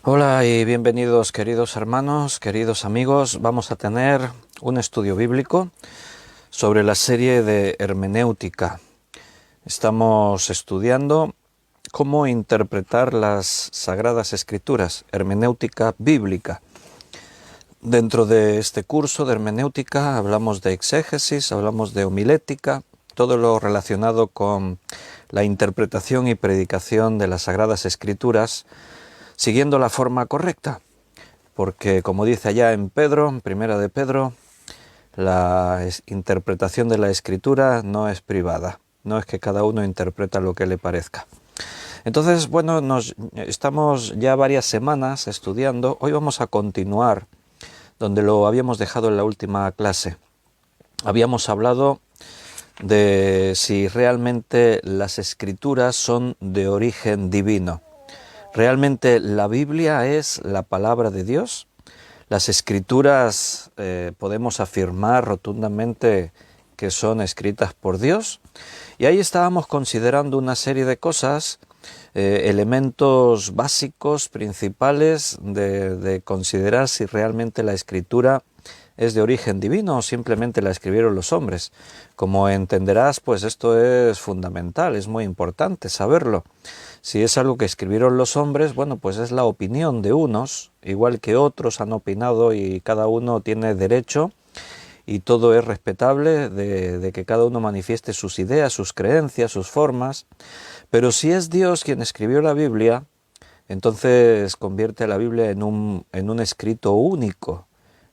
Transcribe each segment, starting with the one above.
Hola y bienvenidos queridos hermanos, queridos amigos. Vamos a tener un estudio bíblico sobre la serie de hermenéutica. Estamos estudiando cómo interpretar las Sagradas Escrituras, hermenéutica bíblica. Dentro de este curso de hermenéutica hablamos de exégesis, hablamos de homilética, todo lo relacionado con la interpretación y predicación de las Sagradas Escrituras, siguiendo la forma correcta, porque como dice allá en Pedro, en Primera de Pedro, la interpretación de la Escritura no es privada, no es que cada uno interpreta lo que le parezca. Entonces, bueno, estamos ya varias semanas estudiando. Hoy vamos a continuar donde lo habíamos dejado en la última clase. Habíamos hablado de si realmente las Escrituras son de origen divino. ¿Realmente la Biblia es la palabra de Dios? Las Escrituras podemos afirmar rotundamente que son escritas por Dios. Y ahí estábamos considerando una serie de cosas, elementos básicos, principales de considerar si realmente la Escritura es de origen divino o simplemente la escribieron los hombres. Como entenderás, pues esto es fundamental, es muy importante saberlo. Si es algo que escribieron los hombres, bueno, pues es la opinión de unos, igual que otros han opinado y cada uno tiene derecho y todo es respetable de que cada uno manifieste sus ideas, sus creencias, sus formas. Pero si es Dios quien escribió la Biblia, entonces convierte a la Biblia en un escrito único,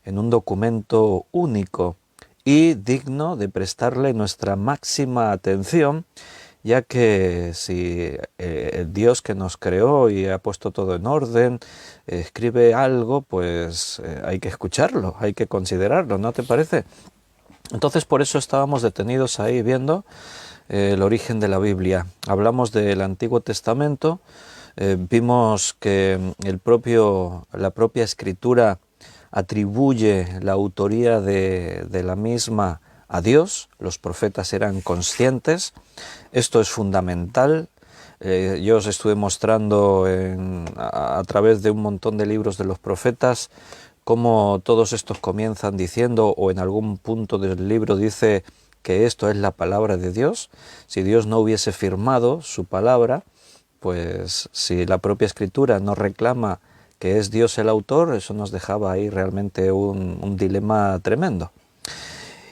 en un documento único y digno de prestarle nuestra máxima atención, ya que si el Dios que nos creó y ha puesto todo en orden escribe algo, pues hay que escucharlo, hay que considerarlo, ¿no te parece? Entonces por eso estábamos detenidos ahí viendo el origen de la Biblia. Hablamos del Antiguo Testamento, vimos que la propia Escritura atribuye la autoría de la misma a Dios. Los profetas eran conscientes. Esto es fundamental. Yo os estuve mostrando a través de un montón de libros de los profetas cómo todos estos comienzan diciendo, o en algún punto del libro dice que esto es la palabra de Dios. Si Dios no hubiese firmado su palabra, pues si la propia Escritura no reclama que es Dios el autor, eso nos dejaba ahí realmente un dilema tremendo.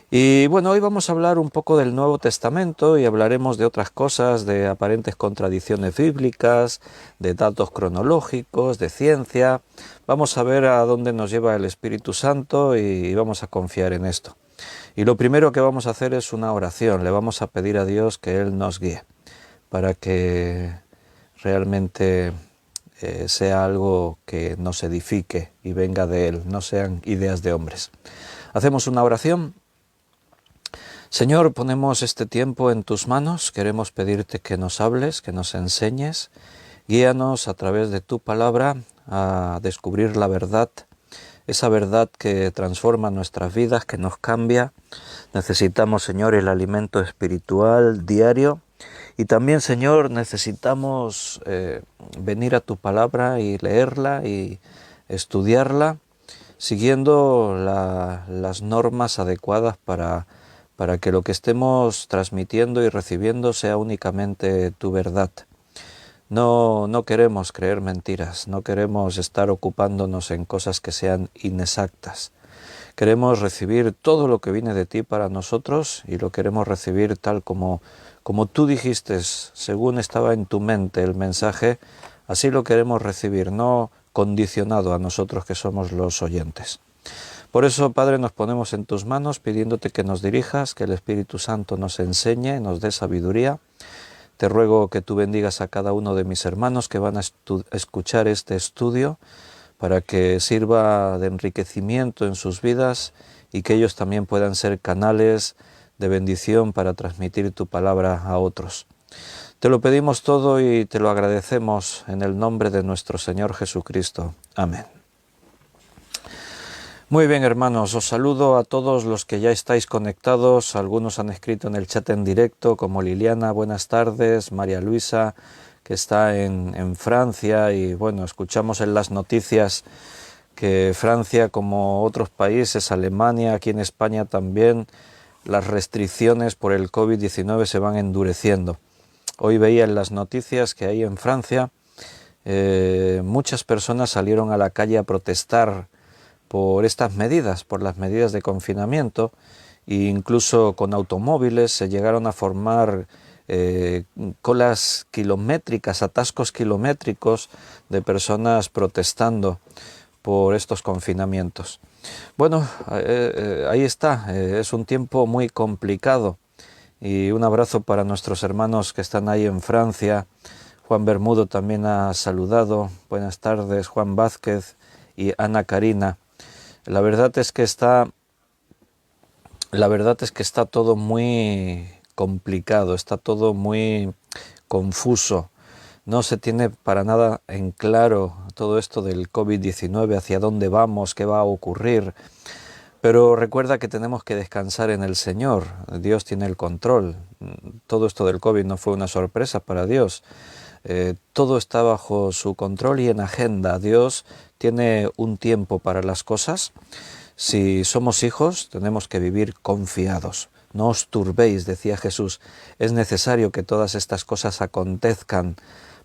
Y bueno, hoy vamos a hablar un poco del Nuevo Testamento y hablaremos de otras cosas, de aparentes contradicciones bíblicas, de datos cronológicos, de ciencia. Vamos a ver a dónde nos lleva el Espíritu Santo y vamos a confiar en esto. Y lo primero que vamos a hacer es una oración. Le vamos a pedir a Dios que Él nos guíe para que realmente sea algo que nos edifique y venga de Él, no sean ideas de hombres. Hacemos una oración. Señor, ponemos este tiempo en tus manos, queremos pedirte que nos hables, que nos enseñes, guíanos a través de tu palabra a descubrir la verdad, esa verdad que transforma nuestras vidas, que nos cambia. Necesitamos, Señor, el alimento espiritual diario y también, Señor, necesitamos venir a tu palabra y leerla y estudiarla, siguiendo las normas adecuadas para que lo que estemos transmitiendo y recibiendo sea únicamente tu verdad. No queremos creer mentiras, no queremos estar ocupándonos en cosas que sean inexactas. Queremos recibir todo lo que viene de ti para nosotros y lo queremos recibir tal como tú dijiste, según estaba en tu mente el mensaje, así lo queremos recibir, no condicionado a nosotros que somos los oyentes. Por eso, Padre, nos ponemos en tus manos pidiéndote que nos dirijas, que el Espíritu Santo nos enseñe, nos dé sabiduría. Te ruego que tú bendigas a cada uno de mis hermanos que van a escuchar este estudio para que sirva de enriquecimiento en sus vidas y que ellos también puedan ser canales de bendición para transmitir tu palabra a otros. Te lo pedimos todo y te lo agradecemos en el nombre de nuestro Señor Jesucristo. Amén. Muy bien, hermanos, os saludo a todos los que ya estáis conectados. Algunos han escrito en el chat en directo, como Liliana, buenas tardes, María Luisa, que está en Francia, y bueno, escuchamos en las noticias que Francia, como otros países, Alemania, aquí en España también, las restricciones por el COVID-19 se van endureciendo. Hoy veía en las noticias que ahí en Francia muchas personas salieron a la calle a protestar por estas medidas, por las medidas de confinamiento, e incluso con automóviles se llegaron a formar colas kilométricas, atascos kilométricos de personas protestando por estos confinamientos. Bueno, ahí está, es un tiempo muy complicado, y un abrazo para nuestros hermanos que están ahí en Francia. Juan Bermudo también ha saludado. Buenas tardes, Juan Vázquez y Ana Karina. La verdad es que está todo muy complicado, está todo muy confuso. No se tiene para nada en claro todo esto del COVID-19, hacia dónde vamos, qué va a ocurrir. Pero recuerda que tenemos que descansar en el Señor. Dios tiene el control. Todo esto del COVID no fue una sorpresa para Dios. Todo está bajo su control y en agenda. Dios tiene un tiempo para las cosas. Si somos hijos, tenemos que vivir confiados. No os turbéis, decía Jesús. Es necesario que todas estas cosas acontezcan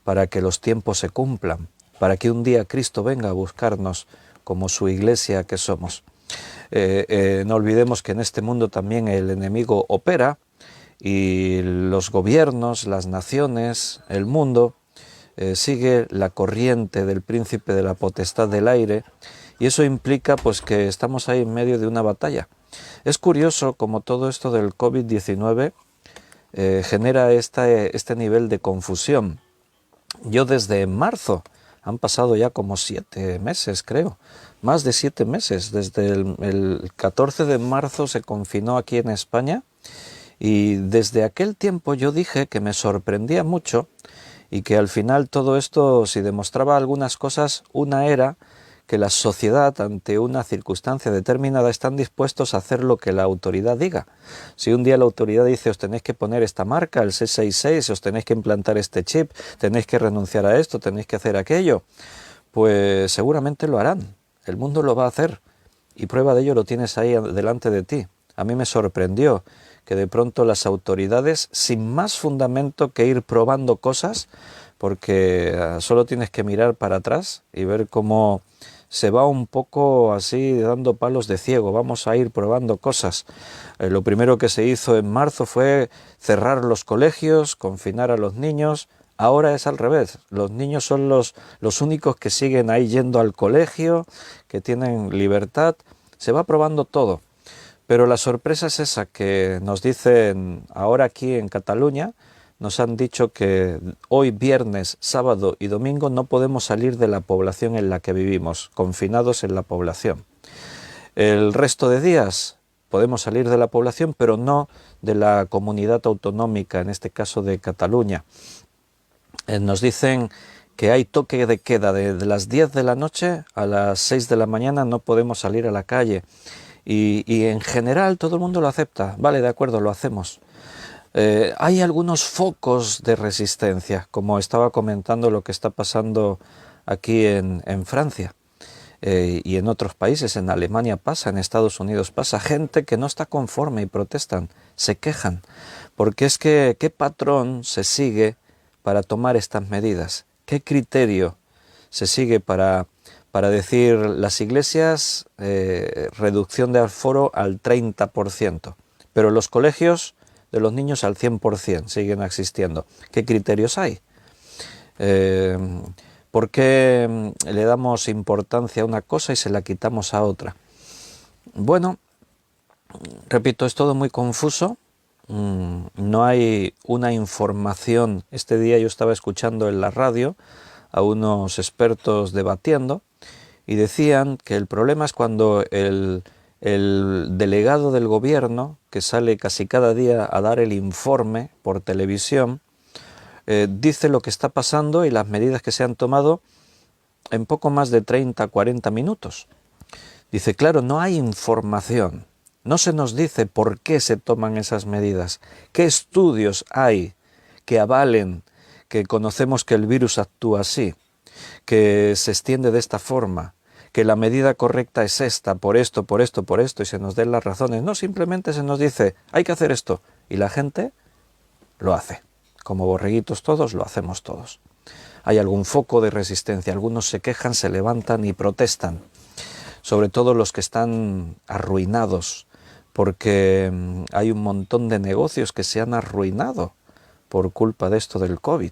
para que los tiempos se cumplan, para que un día Cristo venga a buscarnos como su iglesia que somos. No olvidemos que en este mundo también el enemigo opera, y los gobiernos, las naciones, el mundo sigue la corriente del príncipe de la potestad del aire, y eso implica pues que estamos ahí en medio de una batalla. Es curioso como todo esto del COVID-19 genera este nivel de confusión. Yo desde marzo, han pasado ya como 7 meses creo, más de 7 meses, desde el 14 de marzo se confinó aquí en España, y desde aquel tiempo yo dije que me sorprendía mucho y que al final todo esto, si demostraba algunas cosas, una era que la sociedad ante una circunstancia determinada están dispuestos a hacer lo que la autoridad diga. Si un día la autoridad dice os tenéis que poner esta marca, el 666, os tenéis que implantar este chip, tenéis que renunciar a esto, tenéis que hacer aquello, pues seguramente lo harán. El mundo lo va a hacer, y prueba de ello lo tienes ahí delante de ti. A mí me sorprendió que de pronto las autoridades, sin más fundamento que ir probando cosas, porque solo tienes que mirar para atrás y ver cómo se va un poco así dando palos de ciego. Vamos a ir probando cosas. Lo primero que se hizo en marzo fue cerrar los colegios, confinar a los niños. Ahora es al revés. Los niños son los únicos que siguen ahí yendo al colegio, que tienen libertad. Se va probando todo. Pero la sorpresa es esa, que nos dicen ahora aquí en Cataluña, nos han dicho que hoy viernes, sábado y domingo no podemos salir de la población en la que vivimos, confinados en la población. El resto de días podemos salir de la población, pero no de la comunidad autonómica, en este caso de Cataluña. Nos dicen que hay toque de queda de las 10 de la noche a las 6 de la mañana, no podemos salir a la calle. Y en general todo el mundo lo acepta. Vale, de acuerdo, lo hacemos. Hay algunos focos de resistencia, como estaba comentando lo que está pasando aquí en Francia y en otros países. En Alemania pasa, en Estados Unidos pasa. Gente que no está conforme y protestan, se quejan. Porque es que, ¿qué patrón se sigue para tomar estas medidas? ¿Qué criterio se sigue para decir las iglesias, reducción de aforo al 30%, pero los colegios de los niños al 100% siguen existiendo? ¿Qué criterios hay? ¿Por qué le damos importancia a una cosa y se la quitamos a otra? Bueno, repito, es todo muy confuso. No hay una información. Este día yo estaba escuchando en la radio a unos expertos debatiendo, y decían que el problema es cuando el delegado del gobierno, que sale casi cada día a dar el informe por televisión, dice lo que está pasando y las medidas que se han tomado en poco más de 30-40 minutos. Dice, claro, no hay información, no se nos dice por qué se toman esas medidas, qué estudios hay que avalen que conocemos que el virus actúa así, que se extiende de esta forma, que la medida correcta es esta, por esto, y se nos den las razones. No, simplemente se nos dice, hay que hacer esto, y la gente lo hace. Como borreguitos todos, lo hacemos todos. Hay algún foco de resistencia, algunos se quejan, se levantan y protestan, sobre todo los que están arruinados, porque hay un montón de negocios que se han arruinado por culpa de esto del COVID.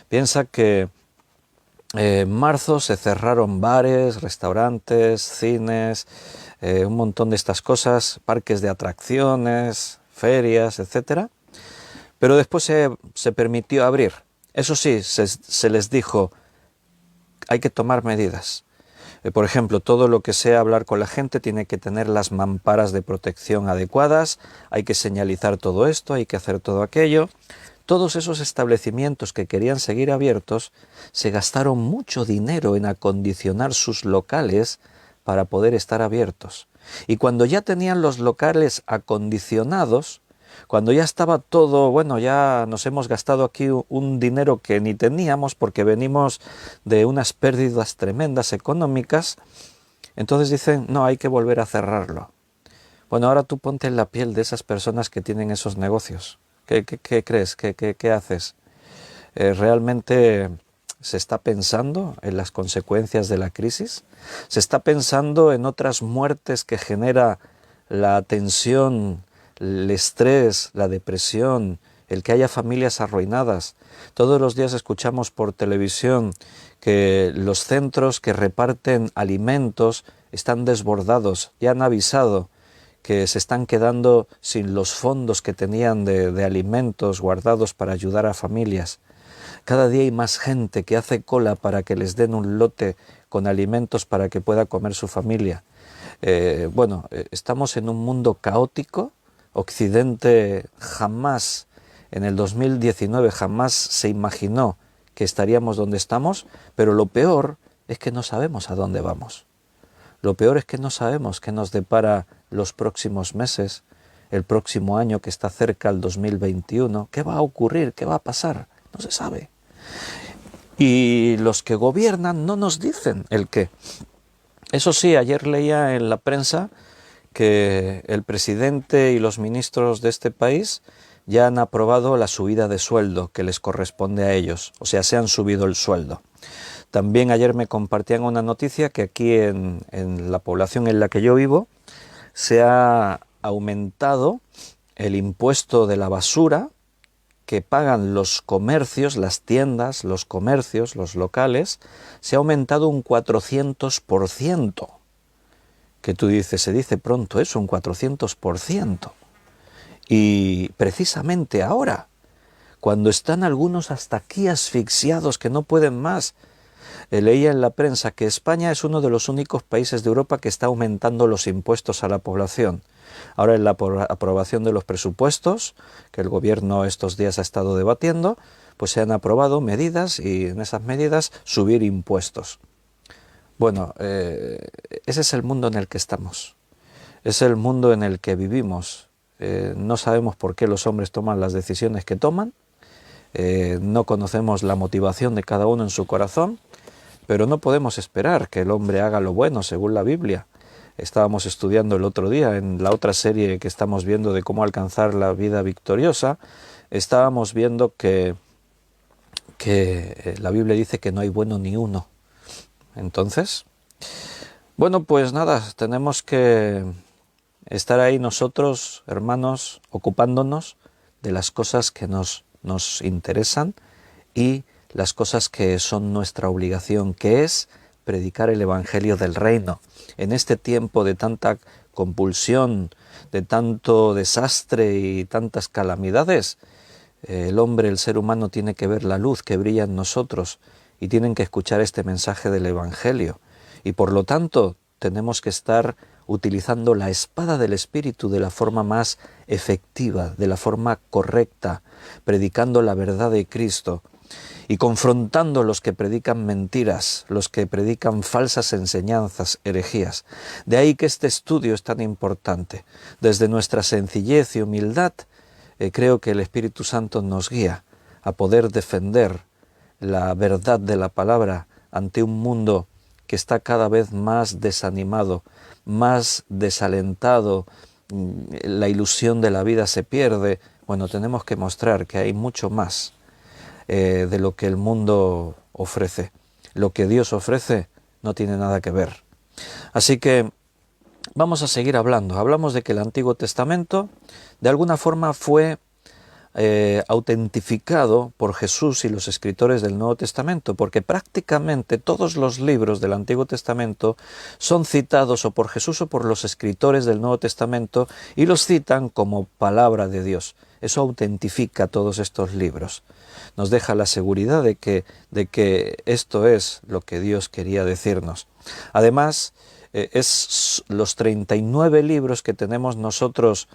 Piensa que en marzo se cerraron bares, restaurantes, cines, un montón de estas cosas, parques de atracciones, ferias, etcétera. Pero después se permitió abrir. Eso sí, se les dijo, hay que tomar medidas. Por ejemplo, todo lo que sea hablar con la gente tiene que tener las mamparas de protección adecuadas, hay que señalizar todo esto, hay que hacer todo aquello. Todos esos establecimientos que querían seguir abiertos se gastaron mucho dinero en acondicionar sus locales para poder estar abiertos. Y cuando ya tenían los locales acondicionados, cuando ya estaba todo, bueno, ya nos hemos gastado aquí un dinero que ni teníamos porque venimos de unas pérdidas tremendas económicas, entonces dicen, no, hay que volver a cerrarlo. Bueno, ahora tú ponte en la piel de esas personas que tienen esos negocios. ¿Qué crees? ¿Qué haces? ¿Realmente se está pensando en las consecuencias de la crisis? ¿Se está pensando en otras muertes que genera la tensión, el estrés, la depresión, el que haya familias arruinadas? Todos los días escuchamos por televisión que los centros que reparten alimentos están desbordados. Ya han avisado que se están quedando sin los fondos que tenían de alimentos guardados para ayudar a familias. Cada día hay más gente que hace cola para que les den un lote con alimentos para que pueda comer su familia. Estamos en un mundo caótico. Occidente jamás, en el 2019, jamás se imaginó que estaríamos donde estamos, pero lo peor es que no sabemos a dónde vamos. Lo peor es que no sabemos qué nos depara los próximos meses, el próximo año que está cerca, el 2021. ¿Qué va a ocurrir? ¿Qué va a pasar? No se sabe. Y los que gobiernan no nos dicen el qué. Eso sí, ayer leía en la prensa que el presidente y los ministros de este país ya han aprobado la subida de sueldo que les corresponde a ellos. O sea, se han subido el sueldo. También ayer me compartían una noticia que aquí en la población en la que yo vivo se ha aumentado el impuesto de la basura que pagan los comercios, las tiendas, los comercios, los locales, se ha aumentado un 400%. Que tú dices, se dice pronto eso, un 400%. Y precisamente ahora, cuando están algunos hasta aquí asfixiados que no pueden más, leía en la prensa que España es uno de los únicos países de Europa que está aumentando los impuestos a la población. Ahora en la aprobación de los presupuestos, que el gobierno estos días ha estado debatiendo, pues se han aprobado medidas y en esas medidas subir impuestos. Bueno, ese es el mundo en el que estamos, es el mundo en el que vivimos. No sabemos por qué los hombres toman las decisiones que toman, no conocemos la motivación de cada uno en su corazón, pero no podemos esperar que el hombre haga lo bueno según la Biblia. Estábamos estudiando el otro día en la otra serie que estamos viendo de cómo alcanzar la vida victoriosa, estábamos viendo que la Biblia dice que no hay bueno ni uno. Entonces, bueno, pues nada, tenemos que estar ahí nosotros, hermanos, ocupándonos de las cosas que nos interesan y las cosas que son nuestra obligación, que es predicar el Evangelio del Reino. En este tiempo de tanta compulsión, de tanto desastre y tantas calamidades, el hombre, el ser humano tiene que ver la luz que brilla en nosotros y tienen que escuchar este mensaje del Evangelio. Y por lo tanto tenemos que estar utilizando la espada del Espíritu de la forma más efectiva, de la forma correcta, predicando la verdad de Cristo y confrontando a los que predican mentiras, los que predican falsas enseñanzas, herejías. De ahí que este estudio es tan importante. Desde nuestra sencillez y humildad, creo que el Espíritu Santo nos guía a poder defender la verdad de la palabra ante un mundo que está cada vez más desanimado, más desalentado, la ilusión de la vida se pierde. Bueno, tenemos que mostrar que hay mucho más de lo que el mundo ofrece. Lo que Dios ofrece no tiene nada que ver. Así que vamos a seguir hablando. Hablamos de que el Antiguo Testamento de alguna forma fue autentificado por Jesús y los escritores del Nuevo Testamento, porque prácticamente todos los libros del Antiguo Testamento son citados o por Jesús o por los escritores del Nuevo Testamento y los citan como palabra de Dios. Eso autentifica todos estos libros. Nos deja la seguridad de que esto es lo que Dios quería decirnos. Además, los 39 libros que tenemos nosotros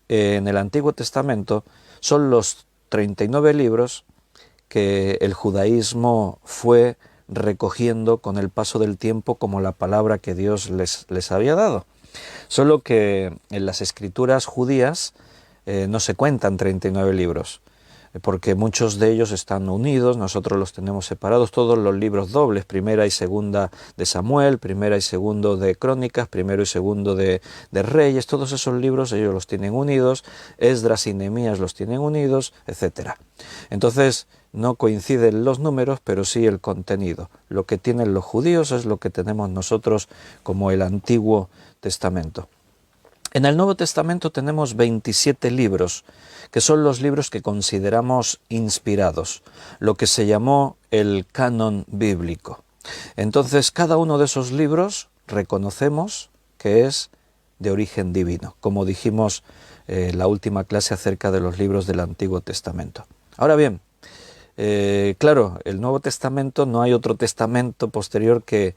en el Antiguo Testamento son los 39 libros que el judaísmo fue recogiendo con el paso del tiempo como la palabra que Dios les había dado. Solo que en las escrituras judías no se cuentan 39 libros, porque muchos de ellos están unidos, nosotros los tenemos separados, todos los libros dobles, primera y segunda de Samuel, primera y segundo de Crónicas, primero y segundo de Reyes, todos esos libros ellos los tienen unidos, Esdras y Nehemías los tienen unidos, etc. Entonces no coinciden los números, pero sí el contenido. Lo que tienen los judíos es lo que tenemos nosotros como el Antiguo Testamento. En el Nuevo Testamento tenemos 27 libros, que son los libros que consideramos inspirados, lo que se llamó el canon bíblico. Entonces, cada uno de esos libros reconocemos que es de origen divino, como dijimos en la última clase acerca de los libros del Antiguo Testamento. Ahora bien, claro, el Nuevo Testamento, no hay otro testamento posterior que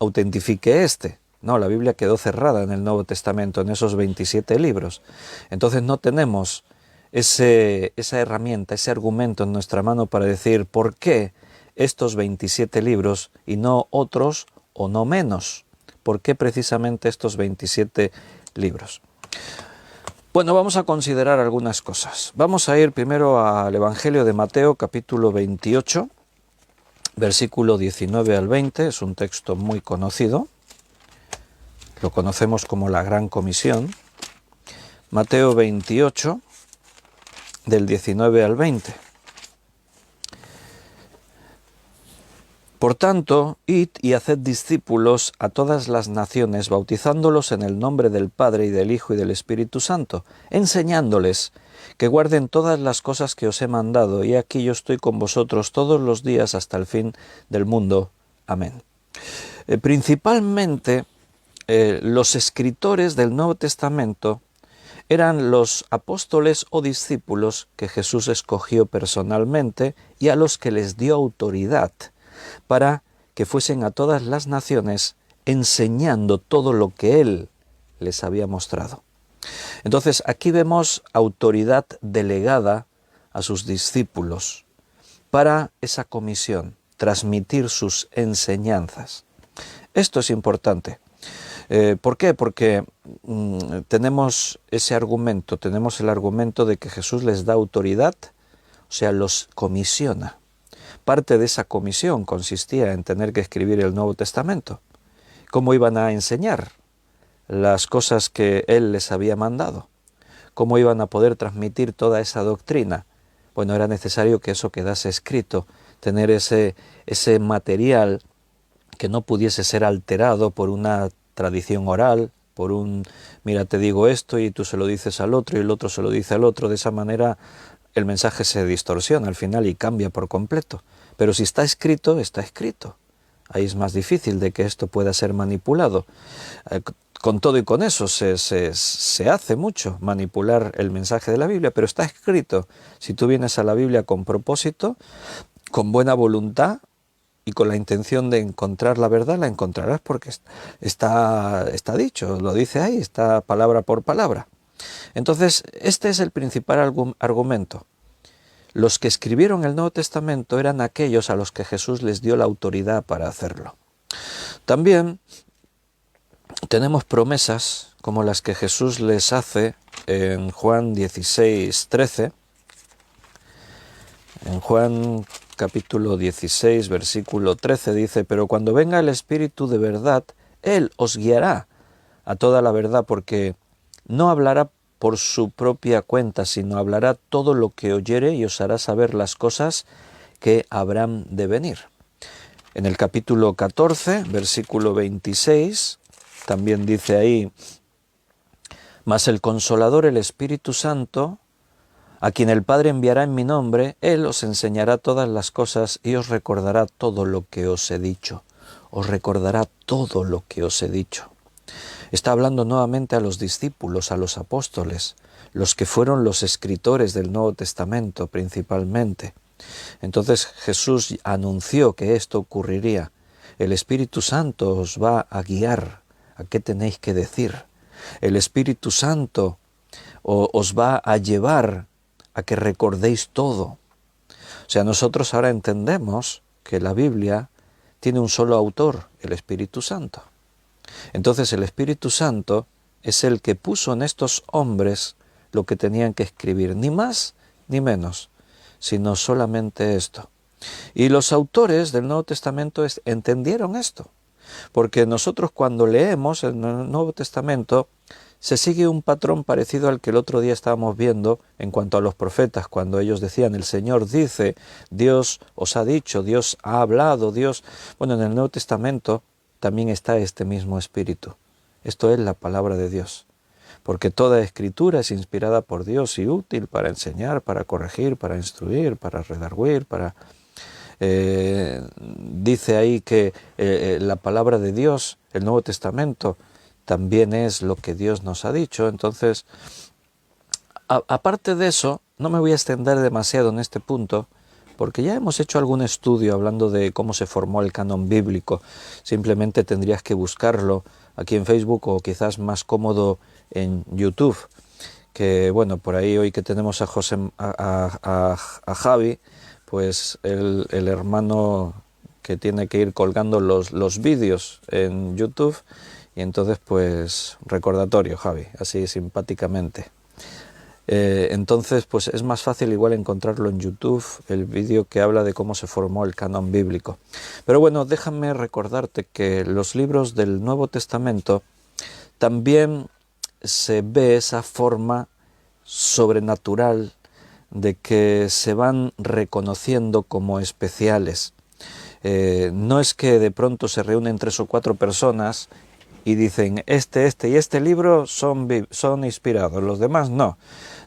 autentifique este. No, la Biblia quedó cerrada en el Nuevo Testamento, en esos 27 libros. Entonces no tenemos esa herramienta, ese argumento en nuestra mano para decir por qué estos 27 libros y no otros o no menos. ¿Por qué precisamente estos 27 libros? Bueno, vamos a considerar algunas cosas. Vamos a ir primero al Evangelio de Mateo, capítulo 28, versículo 19 al 20. Es un texto muy conocido. Lo conocemos como la Gran Comisión. Mateo 28, del 19 al 20. Por tanto, id y haced discípulos a todas las naciones, bautizándolos en el nombre del Padre y del Hijo y del Espíritu Santo, enseñándoles que guarden todas las cosas que os he mandado, y aquí yo estoy con vosotros todos los días hasta el fin del mundo. Amén. Principalmente, los escritores del Nuevo Testamento eran los apóstoles o discípulos que Jesús escogió personalmente y a los que les dio autoridad para que fuesen a todas las naciones enseñando todo lo que Él les había mostrado. Entonces aquí vemos autoridad delegada a sus discípulos para esa comisión, transmitir sus enseñanzas. Esto es importante. ¿Por qué? Porque tenemos ese argumento, tenemos el argumento de que Jesús les da autoridad, o sea, los comisiona. Parte de esa comisión consistía en tener que escribir el Nuevo Testamento. ¿Cómo iban a enseñar las cosas que Él les había mandado? ¿Cómo iban a poder transmitir toda esa doctrina? Bueno, era necesario que eso quedase escrito, tener ese material que no pudiese ser alterado por una tradición oral, por mira, te digo esto y tú se lo dices al otro y el otro se lo dice al otro. De esa manera el mensaje se distorsiona al final y cambia por completo. Pero si está escrito, está escrito. Ahí es más difícil de que esto pueda ser manipulado. Con todo y con eso se hace mucho manipular el mensaje de la Biblia, pero está escrito. Si tú vienes a la Biblia con propósito, con buena voluntad, y con la intención de encontrar la verdad, la encontrarás porque está dicho, lo dice ahí, está palabra por palabra. Entonces, este es el principal argumento. Los que escribieron el Nuevo Testamento eran aquellos a los que Jesús les dio la autoridad para hacerlo. También tenemos promesas como las que Jesús les hace en Juan 16:13. En Juan capítulo 16, versículo 13 dice: pero cuando venga el Espíritu de verdad, Él os guiará a toda la verdad, porque no hablará por su propia cuenta, sino hablará todo lo que oyere y os hará saber las cosas que habrán de venir. En el capítulo 14, versículo 26, también dice ahí: mas el Consolador, el Espíritu Santo, a quien el Padre enviará en mi nombre, Él os enseñará todas las cosas y os recordará todo lo que os he dicho. Os recordará todo lo que os he dicho. Está hablando nuevamente a los discípulos, a los apóstoles, los que fueron los escritores del Nuevo Testamento principalmente. Entonces Jesús anunció que esto ocurriría. El Espíritu Santo os va a guiar a qué tenéis que decir. El Espíritu Santo os va a llevar a que recordéis todo. O sea, nosotros ahora entendemos que la Biblia tiene un solo autor, el Espíritu Santo. Entonces el Espíritu Santo es el que puso en estos hombres lo que tenían que escribir, ni más ni menos, sino solamente esto. Y los autores del Nuevo Testamento entendieron esto, porque nosotros cuando leemos el Nuevo Testamento se sigue un patrón parecido al que el otro día estábamos viendo en cuanto a los profetas, cuando ellos decían: el Señor dice, Dios os ha dicho, Dios ha hablado, Dios... Bueno, en el Nuevo Testamento también está este mismo espíritu. Esto es la palabra de Dios, porque toda escritura es inspirada por Dios y útil para enseñar, para corregir, para instruir, para redarguir, para... dice ahí que la palabra de Dios, el Nuevo Testamento, también es lo que Dios nos ha dicho. Entonces, aparte de eso, no me voy a extender demasiado en este punto, porque ya hemos hecho algún estudio hablando de cómo se formó el canon bíblico. Simplemente tendrías que buscarlo aquí en Facebook o quizás más cómodo en YouTube. Que bueno, por ahí hoy que tenemos a Javi, pues el hermano que tiene que ir colgando los vídeos en YouTube. Y entonces, pues, recordatorio, Javi, así simpáticamente. Entonces, pues es más fácil igual encontrarlo en YouTube, el vídeo que habla de cómo se formó el canon bíblico. Pero bueno, déjame recordarte que los libros del Nuevo Testamento también se ve esa forma sobrenatural de que se van reconociendo como especiales. No es que de pronto se reúnen 3 o 4 personas y dicen: este y este libro son inspirados, los demás no.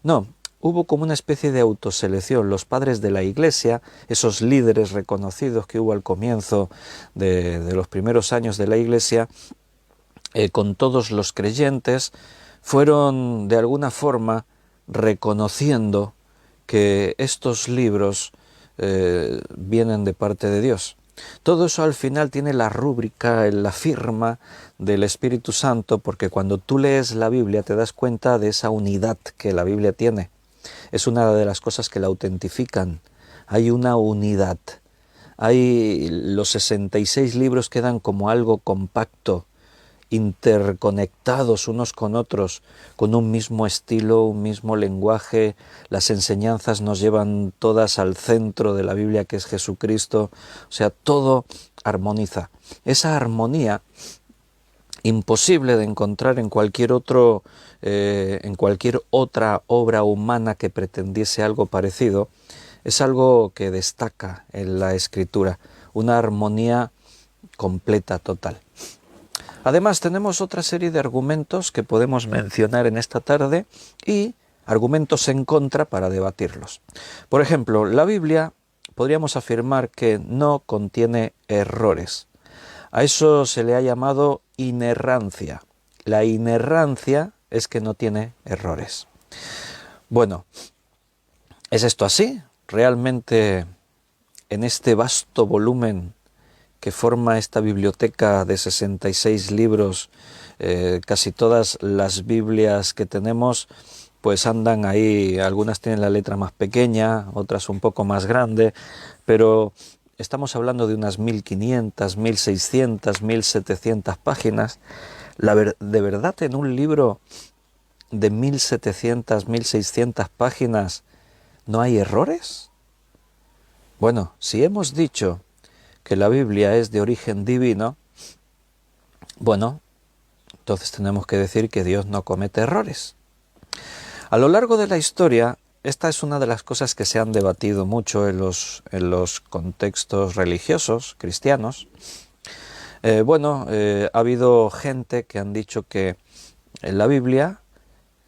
No, hubo como una especie de autoselección. Los padres de la Iglesia, esos líderes reconocidos que hubo al comienzo de los primeros años de la Iglesia, con todos los creyentes, fueron de alguna forma reconociendo que estos libros vienen de parte de Dios. Todo eso al final tiene la rúbrica, la firma del Espíritu Santo, porque cuando tú lees la Biblia te das cuenta de esa unidad que la Biblia tiene. Es una de las cosas que la autentifican. Hay una unidad. Los 66 libros quedan como algo compacto, interconectados unos con otros, con un mismo estilo, un mismo lenguaje. Las enseñanzas nos llevan todas al centro de la Biblia, que es Jesucristo. O sea, todo armoniza. Esa armonía, imposible de encontrar en cualquier otra obra humana que pretendiese algo parecido, es algo que destaca en la Escritura, una armonía completa, total. Además, tenemos otra serie de argumentos que podemos mencionar en esta tarde y argumentos en contra para debatirlos. Por ejemplo, la Biblia podríamos afirmar que no contiene errores. A eso se le ha llamado inerrancia. La inerrancia es que no tiene errores. Bueno, ¿es esto así? Realmente, en este vasto volumen que forma esta biblioteca de 66 libros, casi todas las Biblias que tenemos pues andan ahí, algunas tienen la letra más pequeña, otras un poco más grande, pero estamos hablando de unas 1500, 1600, 1700 páginas. De verdad, en un libro de 1700, 1600 páginas, ¿no hay errores? Bueno, si hemos dicho que la Biblia es de origen divino, bueno, entonces tenemos que decir que Dios no comete errores. A lo largo de la historia, esta es una de las cosas que se han debatido mucho en los contextos religiosos cristianos. Ha habido gente que han dicho que la Biblia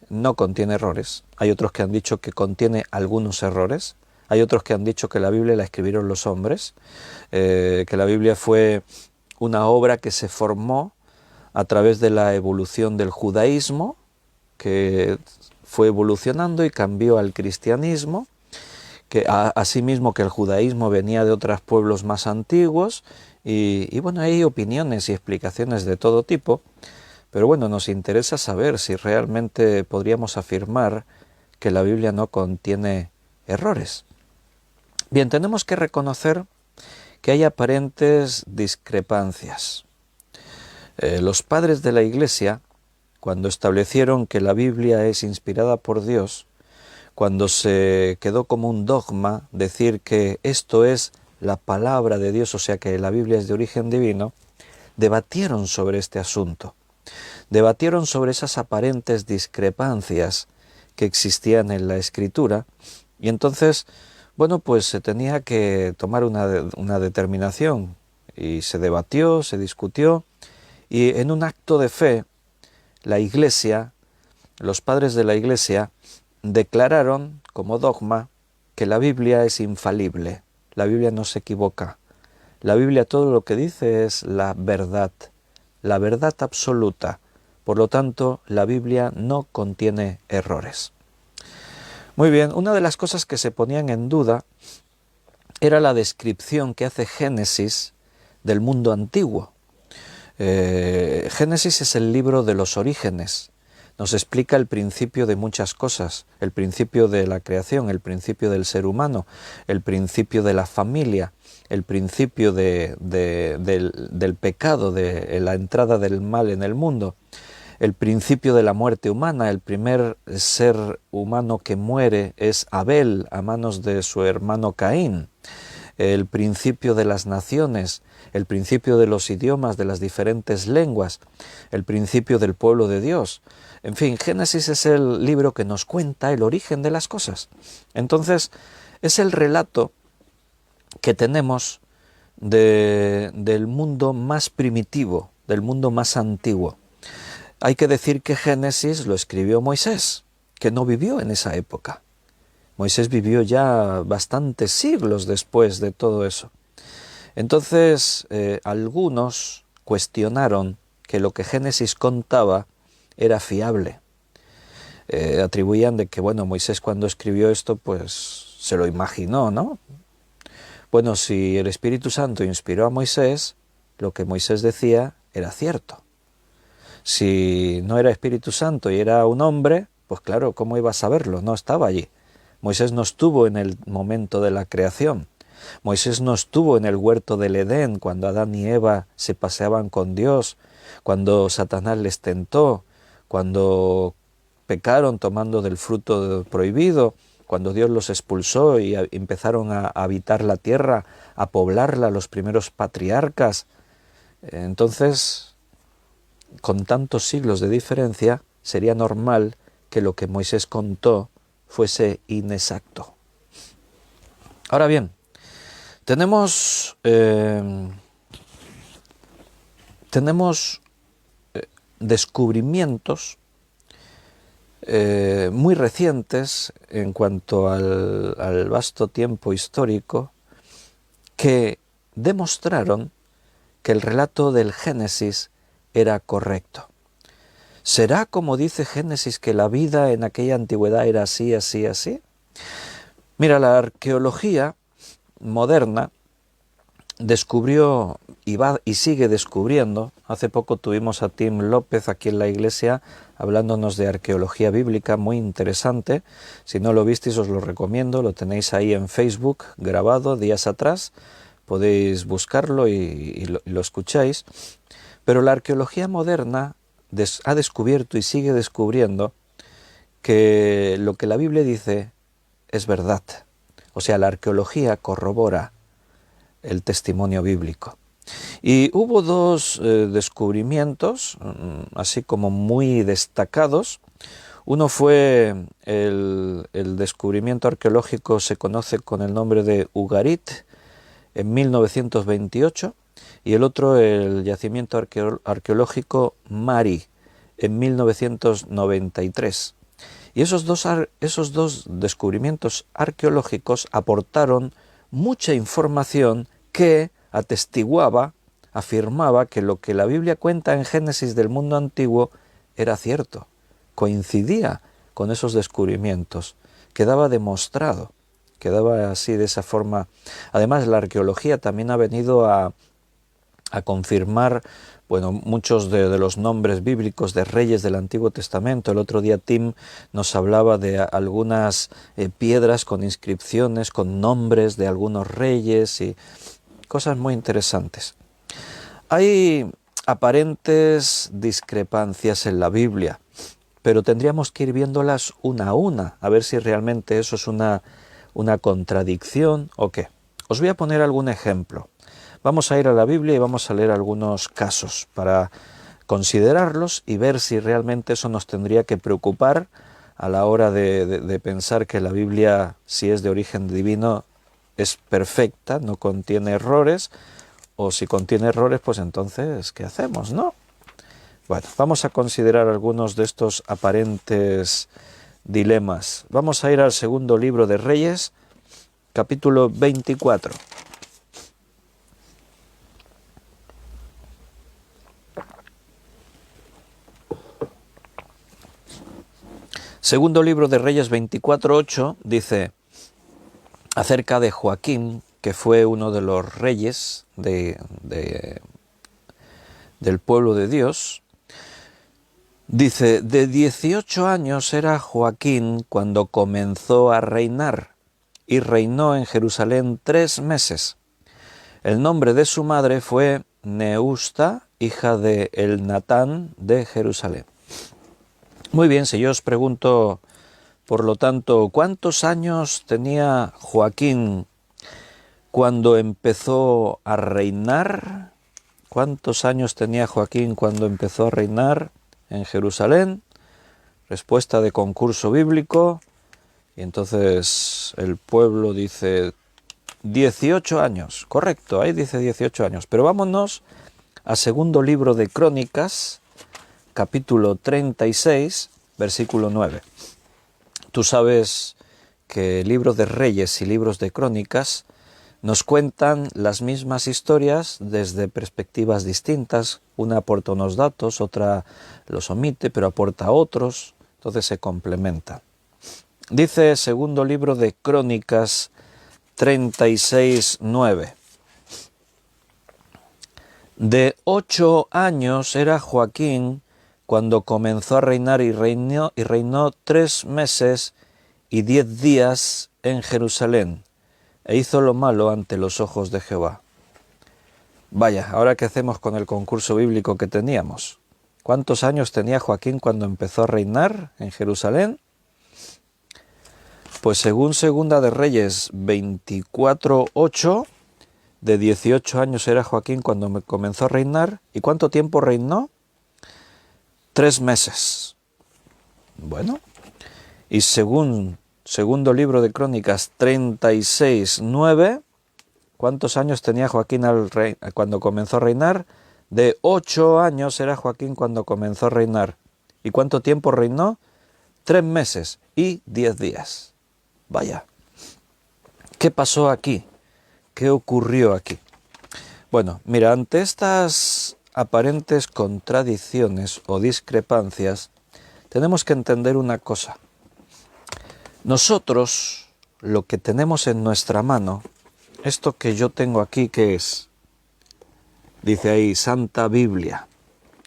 no contiene errores. Hay otros que han dicho que contiene algunos errores. Hay otros que han dicho que la Biblia la escribieron los hombres, que la Biblia fue una obra que se formó a través de la evolución del judaísmo, que fue evolucionando y cambió al cristianismo, que asimismo que el judaísmo venía de otros pueblos más antiguos, y bueno, hay opiniones y explicaciones de todo tipo, pero bueno, nos interesa saber si realmente podríamos afirmar que la Biblia no contiene errores. Bien, tenemos que reconocer que hay aparentes discrepancias. Los padres de la Iglesia, cuando establecieron que la Biblia es inspirada por Dios, cuando se quedó como un dogma decir que esto es la palabra de Dios, o sea que la Biblia es de origen divino, debatieron sobre este asunto. Debatieron sobre esas aparentes discrepancias que existían en la Escritura, y entonces, bueno, pues se tenía que tomar una determinación, y se debatió, se discutió, y en un acto de fe, la Iglesia, los padres de la Iglesia, declararon como dogma que la Biblia es infalible, la Biblia no se equivoca, la Biblia todo lo que dice es la verdad absoluta, por lo tanto la Biblia no contiene errores. Muy bien, una de las cosas que se ponían en duda era la descripción que hace Génesis del mundo antiguo. Génesis es el libro de los orígenes. Nos explica el principio de muchas cosas, el principio de la creación, el principio del ser humano, el principio de la familia, el principio del pecado, de la entrada del mal en el mundo, el principio de la muerte humana. El primer ser humano que muere es Abel a manos de su hermano Caín. El principio de las naciones, el principio de los idiomas, de las diferentes lenguas, el principio del pueblo de Dios. En fin, Génesis es el libro que nos cuenta el origen de las cosas. Entonces, es el relato que tenemos del mundo más primitivo, del mundo más antiguo. Hay que decir que Génesis lo escribió Moisés, que no vivió en esa época. Moisés vivió ya bastantes siglos después de todo eso. Entonces, algunos cuestionaron que lo que Génesis contaba era fiable. Atribuían de que, bueno, Moisés cuando escribió esto, pues se lo imaginó, ¿no? Bueno, si el Espíritu Santo inspiró a Moisés, lo que Moisés decía era cierto. Si no era Espíritu Santo y era un hombre, pues claro, ¿cómo iba a saberlo? No estaba allí. Moisés no estuvo en el momento de la creación. Moisés no estuvo en el huerto del Edén cuando Adán y Eva se paseaban con Dios, cuando Satanás les tentó, cuando pecaron tomando del fruto prohibido, cuando Dios los expulsó y empezaron a habitar la tierra, a poblarla los primeros patriarcas. Entonces, con tantos siglos de diferencia, sería normal que lo que Moisés contó fuese inexacto. Ahora bien, tenemos descubrimientos muy recientes en cuanto al vasto tiempo histórico que demostraron que el relato del Génesis era correcto. ¿Será como dice Génesis que la vida en aquella antigüedad era así, así, así? Mira, la arqueología moderna descubrió y sigue descubriendo. Hace poco tuvimos a Tim López aquí en la iglesia hablándonos de arqueología bíblica, muy interesante. Si no lo visteis os lo recomiendo, lo tenéis ahí en Facebook grabado días atrás, podéis buscarlo y lo escucháis. Pero la arqueología moderna ha descubierto y sigue descubriendo que lo que la Biblia dice es verdad. O sea, la arqueología corrobora el testimonio bíblico. Y hubo dos descubrimientos, así como muy destacados. Uno fue el descubrimiento arqueológico, se conoce con el nombre de Ugarit, en 1928, y el otro el yacimiento arqueológico Mari, en 1993. Y esos dos descubrimientos arqueológicos aportaron mucha información que atestiguaba, afirmaba que lo que la Biblia cuenta en Génesis del mundo antiguo era cierto, coincidía con esos descubrimientos, quedaba demostrado, quedaba así de esa forma. Además, la arqueología también ha venido a confirmar, bueno, muchos de los nombres bíblicos de reyes del Antiguo Testamento. El otro día Tim nos hablaba de algunas piedras con inscripciones, con nombres de algunos reyes y cosas muy interesantes. Hay aparentes discrepancias en la Biblia, pero tendríamos que ir viéndolas una a una, a ver si realmente eso es una contradicción o qué. Os voy a poner algún ejemplo. Vamos a ir a la Biblia y vamos a leer algunos casos para considerarlos y ver si realmente eso nos tendría que preocupar a la hora de pensar que la Biblia, si es de origen divino, es perfecta, no contiene errores, o si contiene errores, pues entonces, ¿qué hacemos, no? Bueno, vamos a considerar algunos de estos aparentes dilemas. Vamos a ir al segundo libro de Reyes, capítulo 24. Segundo libro de Reyes 24:8 dice acerca de Joaquín, que fue uno de los reyes del pueblo de Dios. Dice, de 18 años era Joaquín cuando comenzó a reinar, y reinó en Jerusalén 3 meses. El nombre de su madre fue Neusta, hija de Elnatán de Jerusalén. Muy bien, si yo os pregunto, por lo tanto, ¿cuántos años tenía Joaquín cuando empezó a reinar? ¿Cuántos años tenía Joaquín cuando empezó a reinar en Jerusalén? Respuesta de concurso bíblico. Y entonces el pueblo dice 18 años. Correcto, ahí dice 18 años. Pero vámonos a segundo libro de Crónicas, capítulo 36, versículo 9. Tú sabes que libros de Reyes y libros de Crónicas nos cuentan las mismas historias desde perspectivas distintas. Una aporta unos datos, otra los omite, pero aporta otros, entonces se complementa. Dice segundo libro de Crónicas 36:9. De 8 años era Joaquín cuando comenzó a reinar y reinó 3 meses y 10 días en Jerusalén, e hizo lo malo ante los ojos de Jehová. Vaya, ¿ahora qué hacemos con el concurso bíblico que teníamos? ¿Cuántos años tenía Joaquín cuando empezó a reinar en Jerusalén? Pues según Segunda de Reyes 24:8, de 18 años era Joaquín cuando comenzó a reinar. ¿Y cuánto tiempo reinó? 3 meses. Bueno, y según segundo libro de Crónicas 36:9, ¿cuántos años tenía Joaquín cuando comenzó a reinar? De 8 años era Joaquín cuando comenzó a reinar. ¿Y cuánto tiempo reinó? 3 meses y 10 días. Vaya, ¿qué pasó aquí? ¿Qué ocurrió aquí? Bueno, mira, ante estas aparentes contradicciones o discrepancias, tenemos que entender una cosa. Nosotros, lo que tenemos en nuestra mano, esto que yo tengo aquí, ¿qué es? Dice ahí, Santa Biblia.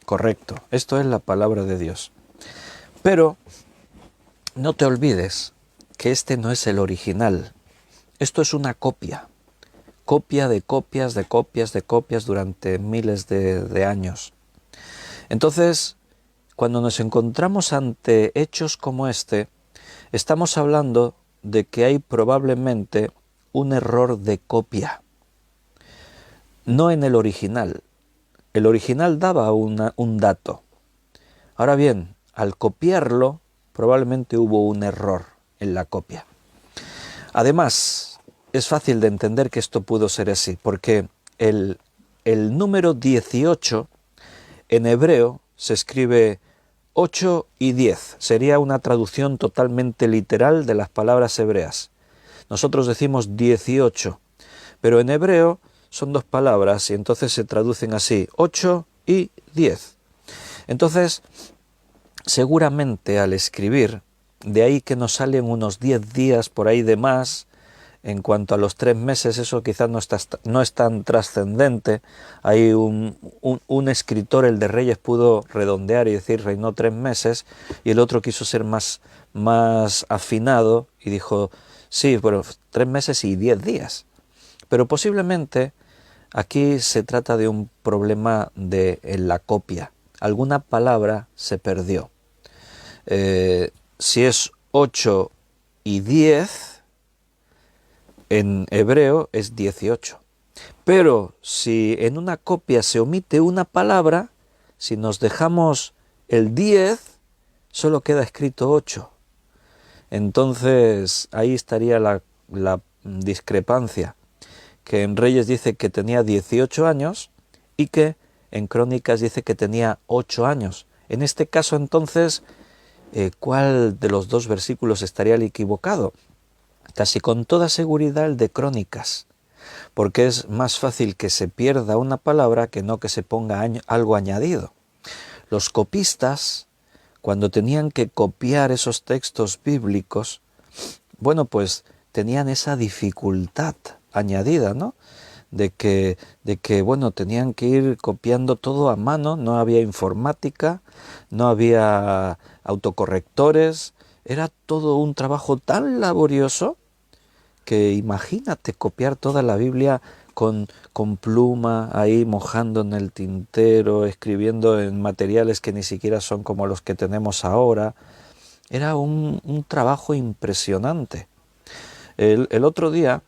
Correcto, esto es la palabra de Dios. Pero no te olvides que este no es el original. Esto es una copia. Copia de copias, de copias, de copias durante miles de años. Entonces, cuando nos encontramos ante hechos como este, estamos hablando de que hay probablemente un error de copia, no en el original. El original daba un dato. Ahora bien, al copiarlo, probablemente hubo un error en la copia. Además, es fácil de entender que esto pudo ser así, porque el número 18 en hebreo se escribe 8 y 10. Sería una traducción totalmente literal de las palabras hebreas. Nosotros decimos 18, pero en hebreo son dos palabras y entonces se traducen así, 8 y 10. Entonces, seguramente al escribir, de ahí que nos salen unos 10 días por ahí de más. En cuanto a los 3 meses, eso quizás no es tan trascendente. Hay un escritor, el de Reyes, pudo redondear y decir reinó 3 meses, y el otro quiso ser más afinado y dijo, sí, bueno, 3 meses y 10 días. Pero posiblemente aquí se trata de un problema en la copia. Alguna palabra se perdió. Si es 8 y 10... en hebreo es 18. Pero si en una copia se omite una palabra, si nos dejamos el 10, solo queda escrito 8. Entonces ahí estaría la discrepancia, que en Reyes dice que tenía 18 años y que en Crónicas dice que tenía 8 años. En este caso entonces, ¿cuál de los dos versículos estaría el equivocado? Casi con toda seguridad el de Crónicas, porque es más fácil que se pierda una palabra que no que se ponga algo añadido. Los copistas, cuando tenían que copiar esos textos bíblicos, bueno, pues tenían esa dificultad añadida, ¿no? De que, bueno, tenían que ir copiando todo a mano, no había informática, no había autocorrectores, era todo un trabajo tan laborioso que imagínate copiar toda la Biblia con pluma, ahí mojando en el tintero, escribiendo en materiales que ni siquiera son como los que tenemos ahora. Era un trabajo impresionante. El otro día,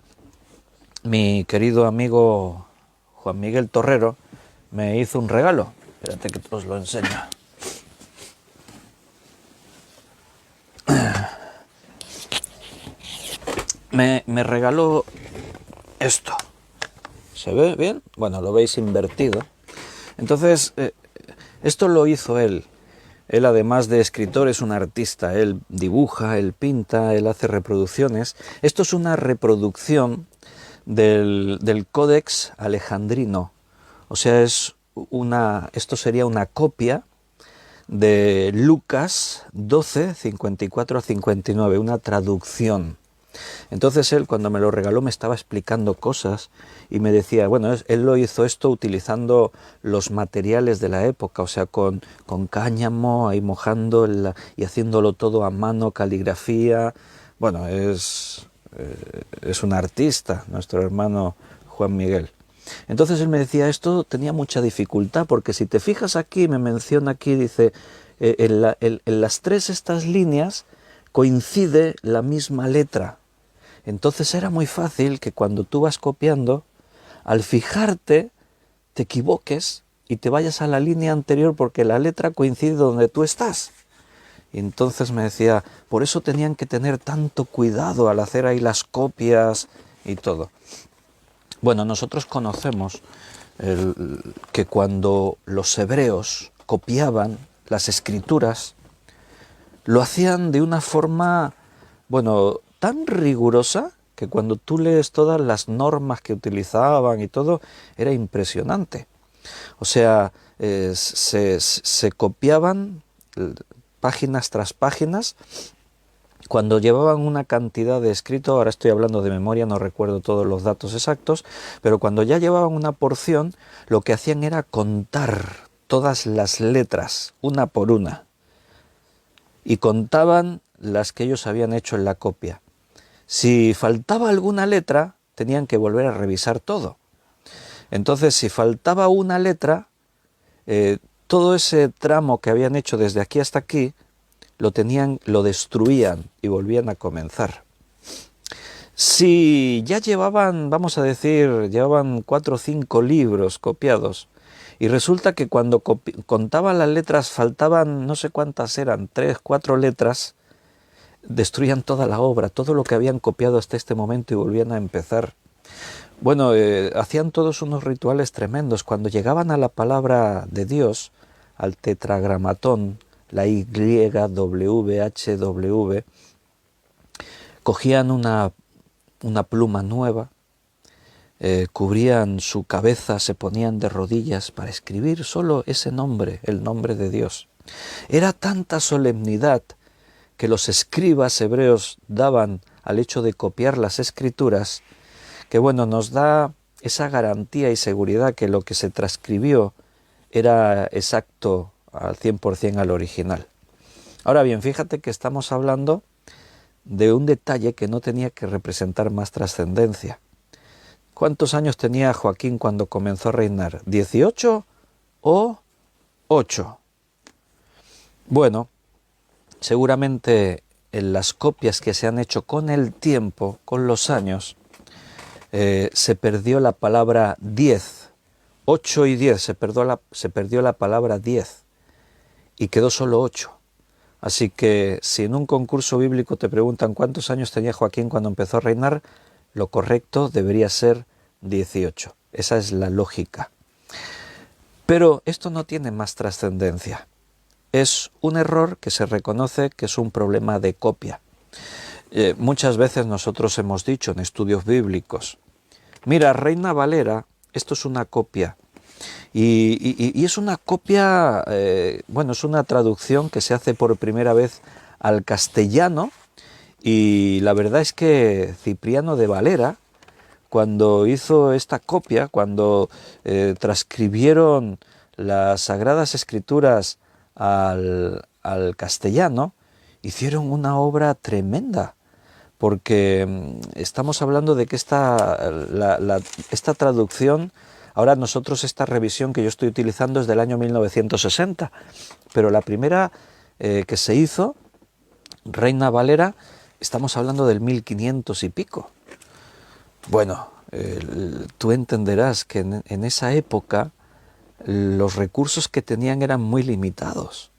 mi querido amigo Juan Miguel Torrero me hizo un regalo. Espérate que os lo enseño. Me regaló esto. ¿Se ve bien? Bueno, lo veis invertido. Entonces, esto lo hizo él. Él, además de escritor, es un artista. Él dibuja, él pinta, él hace reproducciones. Esto es una reproducción del Codex Alejandrino. O sea, esto sería una copia de Lucas 12, 54 a 59, una traducción. Entonces él, cuando me lo regaló, me estaba explicando cosas y me decía, bueno, él lo hizo esto utilizando los materiales de la época, o sea, con cáñamo, ahí mojando y haciéndolo todo a mano, caligrafía. Bueno, es un artista, nuestro hermano Juan Miguel. Entonces él me decía, esto tenía mucha dificultad, porque si te fijas aquí, me menciona aquí, dice, en las tres estas líneas coincide la misma letra. Entonces era muy fácil que cuando tú vas copiando, al fijarte, te equivoques y te vayas a la línea anterior porque la letra coincide donde tú estás. Y entonces me decía, por eso tenían que tener tanto cuidado al hacer ahí las copias y todo. Bueno, nosotros conocemos que cuando los hebreos copiaban las escrituras, lo hacían de una forma, bueno, tan rigurosa que cuando tú lees todas las normas que utilizaban y todo, era impresionante. O sea, se copiaban páginas tras páginas. Cuando llevaban una cantidad de escrito, ahora estoy hablando de memoria, no recuerdo todos los datos exactos, pero cuando ya llevaban una porción, lo que hacían era contar todas las letras, una por una, y contaban las que ellos habían hecho en la copia. Si faltaba alguna letra, tenían que volver a revisar todo. Entonces, si faltaba una letra, todo ese tramo que habían hecho desde aquí hasta aquí, lo destruían y volvían a comenzar. Si ya llevaban, vamos a decir, llevaban 4 o 5 libros copiados, y resulta que cuando contaban las letras faltaban, no sé cuántas eran, 3, 4 letras, destruían toda la obra, todo lo que habían copiado hasta este momento y volvían a empezar. Bueno, hacían todos unos rituales tremendos. Cuando llegaban a la palabra de Dios, al tetragramatón, la YWHW, cogían una pluma nueva, cubrían su cabeza, se ponían de rodillas para escribir solo ese nombre, el nombre de Dios. Era tanta solemnidad que los escribas hebreos daban al hecho de copiar las escrituras, que bueno, nos da esa garantía y seguridad que lo que se transcribió era exacto al 100% al original. Ahora bien, fíjate que estamos hablando de un detalle que no tenía que representar más trascendencia. ¿Cuántos años tenía Joaquín cuando comenzó a reinar? ¿18 o 8? Bueno, seguramente en las copias que se han hecho con el tiempo, con los años, se perdió la palabra 10. 8 y 10, se perdió la palabra 10 y quedó solo 8. Así que si en un concurso bíblico te preguntan cuántos años tenía Joaquín cuando empezó a reinar, lo correcto debería ser 18. Esa es la lógica. Pero esto no tiene más trascendencia. Es un error que se reconoce que es un problema de copia. Muchas veces nosotros hemos dicho en estudios bíblicos, mira, Reina Valera, esto es una copia. Y es una copia, bueno, es una traducción que se hace por primera vez al castellano, y la verdad es que Cipriano de Valera, cuando hizo esta copia, cuando transcribieron las Sagradas Escrituras al castellano, hicieron una obra tremenda, porque estamos hablando de que esta traducción, ahora nosotros esta revisión que yo estoy utilizando es del año 1960, pero la primera que se hizo, Reina Valera, estamos hablando del 1500 y pico. Bueno, tú entenderás que en esa época los recursos que tenían eran muy limitados.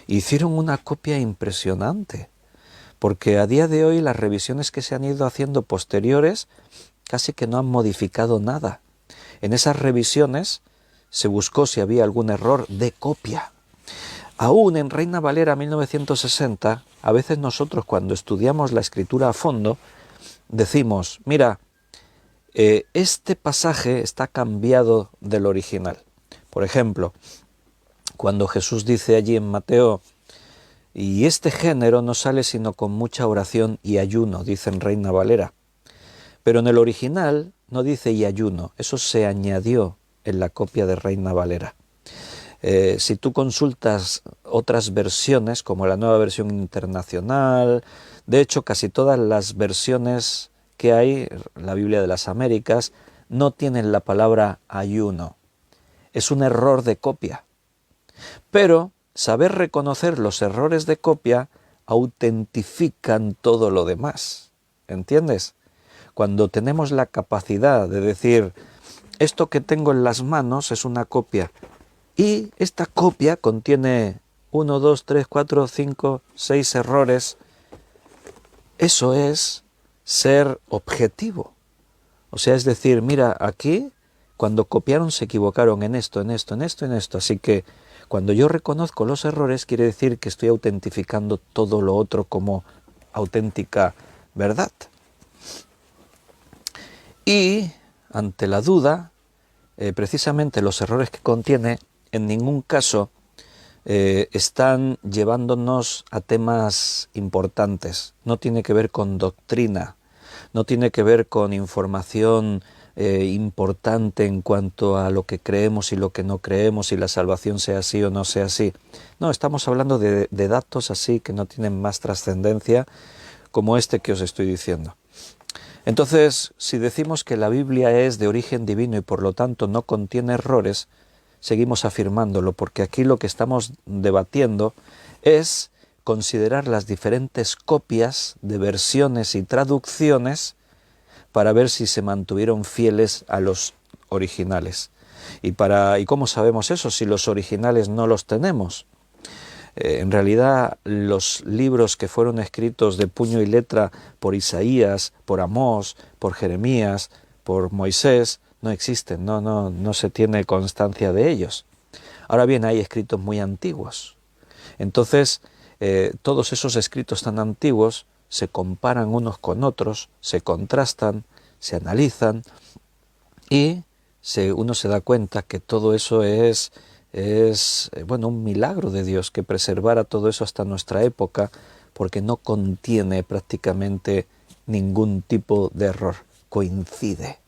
Hicieron una copia impresionante, porque a día de hoy las revisiones que se han ido haciendo posteriores casi que no han modificado nada. En esas revisiones se buscó si había algún error de copia. Aún en Reina Valera 1960, a veces nosotros cuando estudiamos la escritura a fondo, decimos, mira, este pasaje está cambiado del original. Por ejemplo, cuando Jesús dice allí en Mateo, y este género no sale sino con mucha oración y ayuno, dice en Reina Valera. Pero en el original no dice y ayuno, eso se añadió en la copia de Reina Valera. Si tú consultas otras versiones, como la Nueva Versión Internacional, de hecho casi todas las versiones que hay, la Biblia de las Américas, no tienen la palabra ayuno. Es un error de copia. Pero saber reconocer los errores de copia autentifican todo lo demás. ¿Entiendes? Cuando tenemos la capacidad de decir, esto que tengo en las manos es una copia, y esta copia contiene 1, 2, 3, 4, 5, 6 errores, eso es ser objetivo. O sea, es decir, mira, aquí cuando copiaron se equivocaron en esto, en esto, en esto, en esto. Así que cuando yo reconozco los errores quiere decir que estoy autentificando todo lo otro como auténtica verdad. Y ante la duda, precisamente los errores que contiene en ningún caso están llevándonos a temas importantes. No tiene que ver con doctrina, no tiene que ver con información importante en cuanto a lo que creemos y lo que no creemos, si la salvación sea así o no sea así. No, estamos hablando de datos así que no tienen más trascendencia como este que os estoy diciendo. Entonces, si decimos que la Biblia es de origen divino y por lo tanto no contiene errores, seguimos afirmándolo, porque aquí lo que estamos debatiendo es considerar las diferentes copias de versiones y traducciones para ver si se mantuvieron fieles a los originales. ¿Y cómo sabemos eso si los originales no los tenemos? En realidad los libros que fueron escritos de puño y letra por Isaías, por Amós, por Jeremías, por Moisés, no existen, no se tiene constancia de ellos. Ahora bien, hay escritos muy antiguos. Entonces, todos esos escritos tan antiguos se comparan unos con otros, se contrastan, se analizan y uno se da cuenta que todo eso es un milagro de Dios que preservara todo eso hasta nuestra época, porque no contiene prácticamente ningún tipo de error, coincide.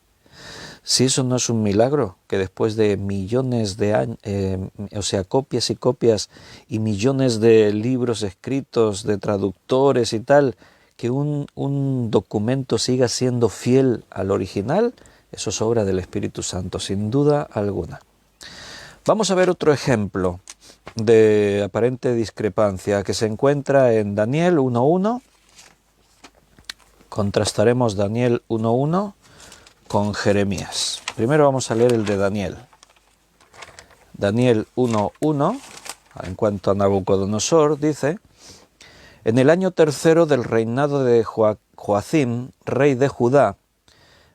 Si eso no es un milagro, que después de millones de años, copias y copias y millones de libros escritos, de traductores y tal, que un documento siga siendo fiel al original, eso es obra del Espíritu Santo, sin duda alguna. Vamos a ver otro ejemplo de aparente discrepancia que se encuentra en Daniel 1.1. Contrastaremos Daniel 1.1 con Jeremías. Primero vamos a leer el de Daniel. Daniel 1.1, en cuanto a Nabucodonosor, dice: en el año tercero del reinado de Joacim, rey de Judá,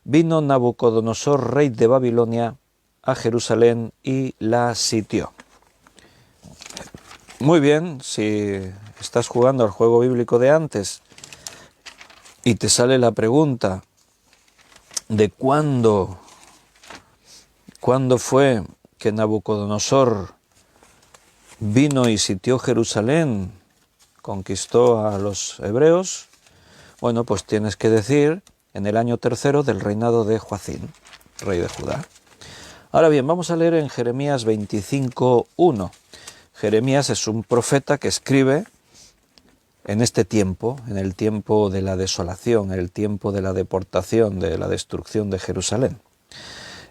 vino Nabucodonosor, rey de Babilonia, a Jerusalén y la sitió. Muy bien, si estás jugando al juego bíblico de antes y te sale la pregunta de cuándo fue que Nabucodonosor vino y sitió Jerusalén, conquistó a los hebreos, bueno, pues tienes que decir en el año tercero del reinado de Joacim, rey de Judá. Ahora bien, vamos a leer en Jeremías 25.1. Jeremías es un profeta que escribe en este tiempo, en el tiempo de la desolación, en el tiempo de la deportación, de la destrucción de Jerusalén.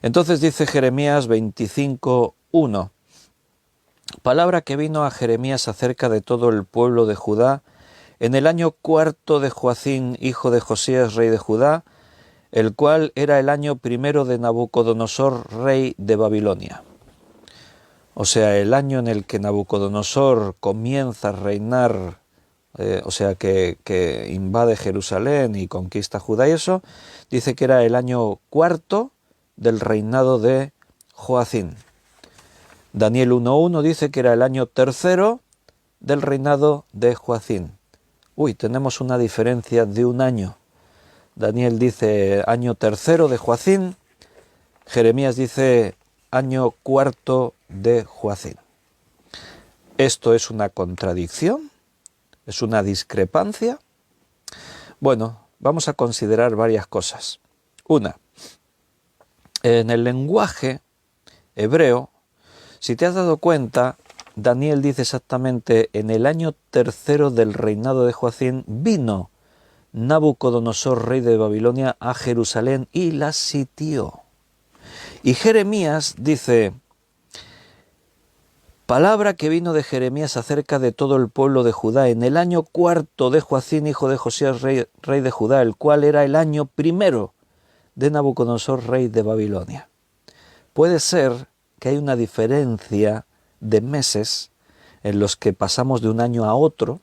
Entonces dice Jeremías 25.1, palabra que vino a Jeremías acerca de todo el pueblo de Judá, en el año cuarto de Joacim, hijo de Josías, rey de Judá, el cual era el año primero de Nabucodonosor, rey de Babilonia. O sea, el año en el que Nabucodonosor comienza a reinar, que invade Jerusalén y conquista Judá y eso, dice que era el año cuarto del reinado de Joacim. Daniel 1.1 dice que era el año tercero del reinado de Joacim. Uy, tenemos una diferencia de un año. Daniel dice año tercero de Joacim, Jeremías dice año cuarto de Joacim. ¿Esto es una contradicción? ¿Es una discrepancia? Bueno, vamos a considerar varias cosas. Una, en el lenguaje hebreo, si te has dado cuenta, Daniel dice exactamente en el año tercero del reinado de Joacim vino Nabucodonosor, rey de Babilonia, a Jerusalén y la sitió. Y Jeremías dice, palabra que vino de Jeremías acerca de todo el pueblo de Judá en el año cuarto de Joacim, hijo de Josías, rey de Judá, el cual era el año primero de Nabucodonosor, rey de Babilonia. Puede ser que hay una diferencia de meses en los que pasamos de un año a otro,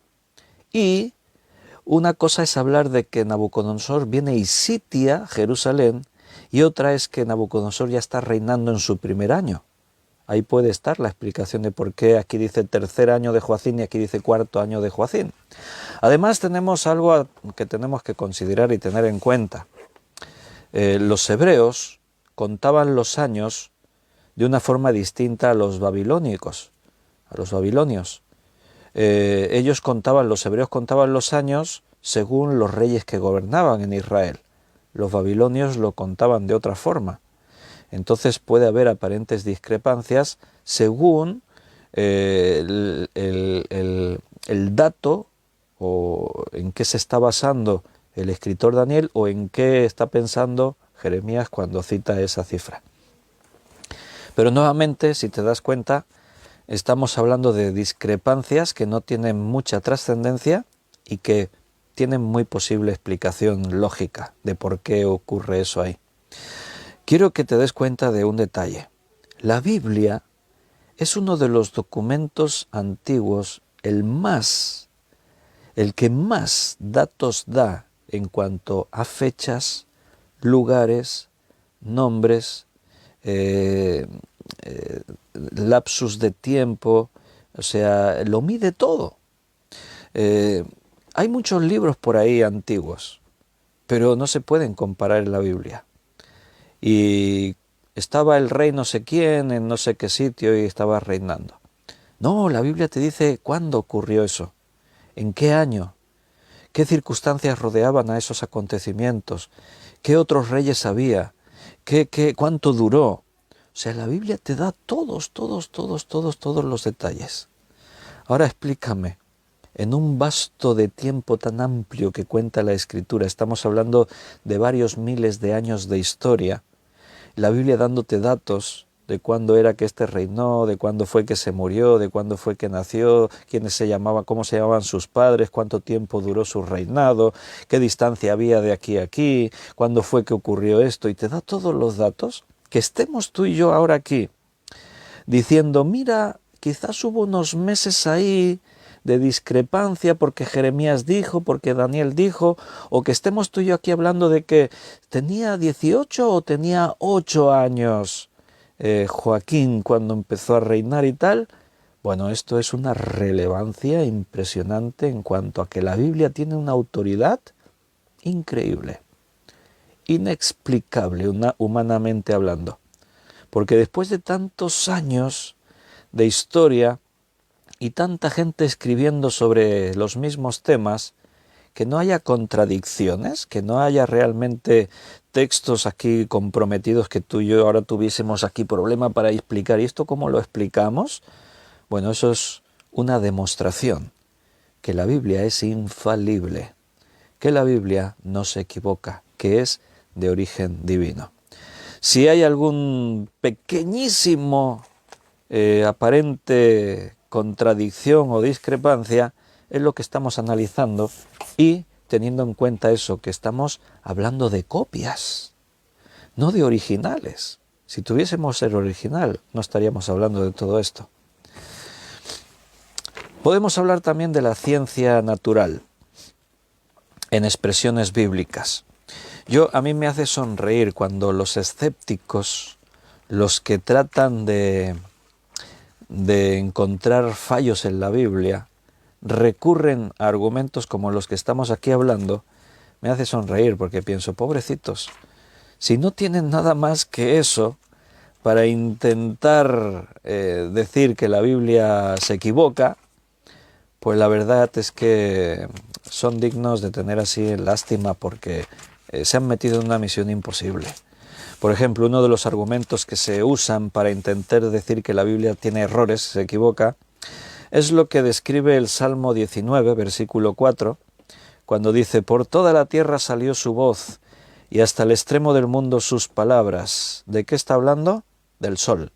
y una cosa es hablar de que Nabucodonosor viene y sitia Jerusalén, y otra es que Nabucodonosor ya está reinando en su primer año. Ahí puede estar la explicación de por qué aquí dice tercer año de Joacim y aquí dice cuarto año de Joacim. Además tenemos algo que tenemos que considerar y tener en cuenta. Los hebreos contaban los años de una forma distinta a los babilónicos, a los babilonios. Los hebreos contaban los años según los reyes que gobernaban en Israel. Los babilonios lo contaban de otra forma. Entonces puede haber aparentes discrepancias según el dato o en qué se está basando el escritor Daniel o en qué está pensando Jeremías cuando cita esa cifra. Pero nuevamente, si te das cuenta, estamos hablando de discrepancias que no tienen mucha trascendencia y que tienen muy posible explicación lógica de por qué ocurre eso ahí. Quiero que te des cuenta de un detalle. La Biblia es uno de los documentos antiguos, el que más datos da en cuanto a fechas, lugares, nombres, lapsus de tiempo, o sea, lo mide todo. Hay muchos libros por ahí antiguos, pero no se pueden comparar en la Biblia. Y estaba el rey no sé quién en no sé qué sitio y estaba reinando. No, la Biblia te dice cuándo ocurrió eso, en qué año, qué circunstancias rodeaban a esos acontecimientos, qué otros reyes había, cuánto duró. O sea, la Biblia te da todos los detalles. Ahora explícame, en un vasto de tiempo tan amplio que cuenta la Escritura, estamos hablando de varios miles de años de historia, la Biblia dándote datos de cuándo era que éste reinó, de cuándo fue que se murió, de cuándo fue que nació, cómo se llamaban sus padres, cuánto tiempo duró su reinado, qué distancia había de aquí a aquí, cuándo fue que ocurrió esto, y te da todos los datos, que estemos tú y yo ahora aquí, diciendo, mira, quizás hubo unos meses ahí de discrepancia porque Jeremías dijo, porque Daniel dijo, o que estemos tú y yo aquí hablando de que tenía 18 o tenía 8 años Joaquín cuando empezó a reinar y tal. Bueno, esto es una relevancia impresionante en cuanto a que la Biblia tiene una autoridad increíble, inexplicable humanamente hablando, porque después de tantos años de historia y tanta gente escribiendo sobre los mismos temas, que no haya contradicciones, que no haya realmente textos aquí comprometidos que tú y yo ahora tuviésemos aquí problema para explicar. ¿Y esto cómo lo explicamos? Bueno, eso es una demostración que la Biblia es infalible, que la Biblia no se equivoca, que es de origen divino. Si hay algún pequeñísimo aparente contradicción o discrepancia, es lo que estamos analizando y teniendo en cuenta eso, que estamos hablando de copias, no de originales. Si tuviésemos el original, no estaríamos hablando de todo esto. Podemos hablar también de la ciencia natural en expresiones bíblicas. A mí me hace sonreír cuando los escépticos, los que tratan de encontrar fallos en la Biblia, recurren a argumentos como los que estamos aquí hablando. Me hace sonreír porque pienso, pobrecitos, si no tienen nada más que eso para intentar decir que la Biblia se equivoca, pues la verdad es que son dignos de tener así lástima porque se han metido en una misión imposible. Por ejemplo, uno de los argumentos que se usan para intentar decir que la Biblia tiene errores, se equivoca, es lo que describe el Salmo 19, versículo 4, cuando dice, por toda la tierra salió su voz y hasta el extremo del mundo sus palabras. ¿De qué está hablando? Del sol.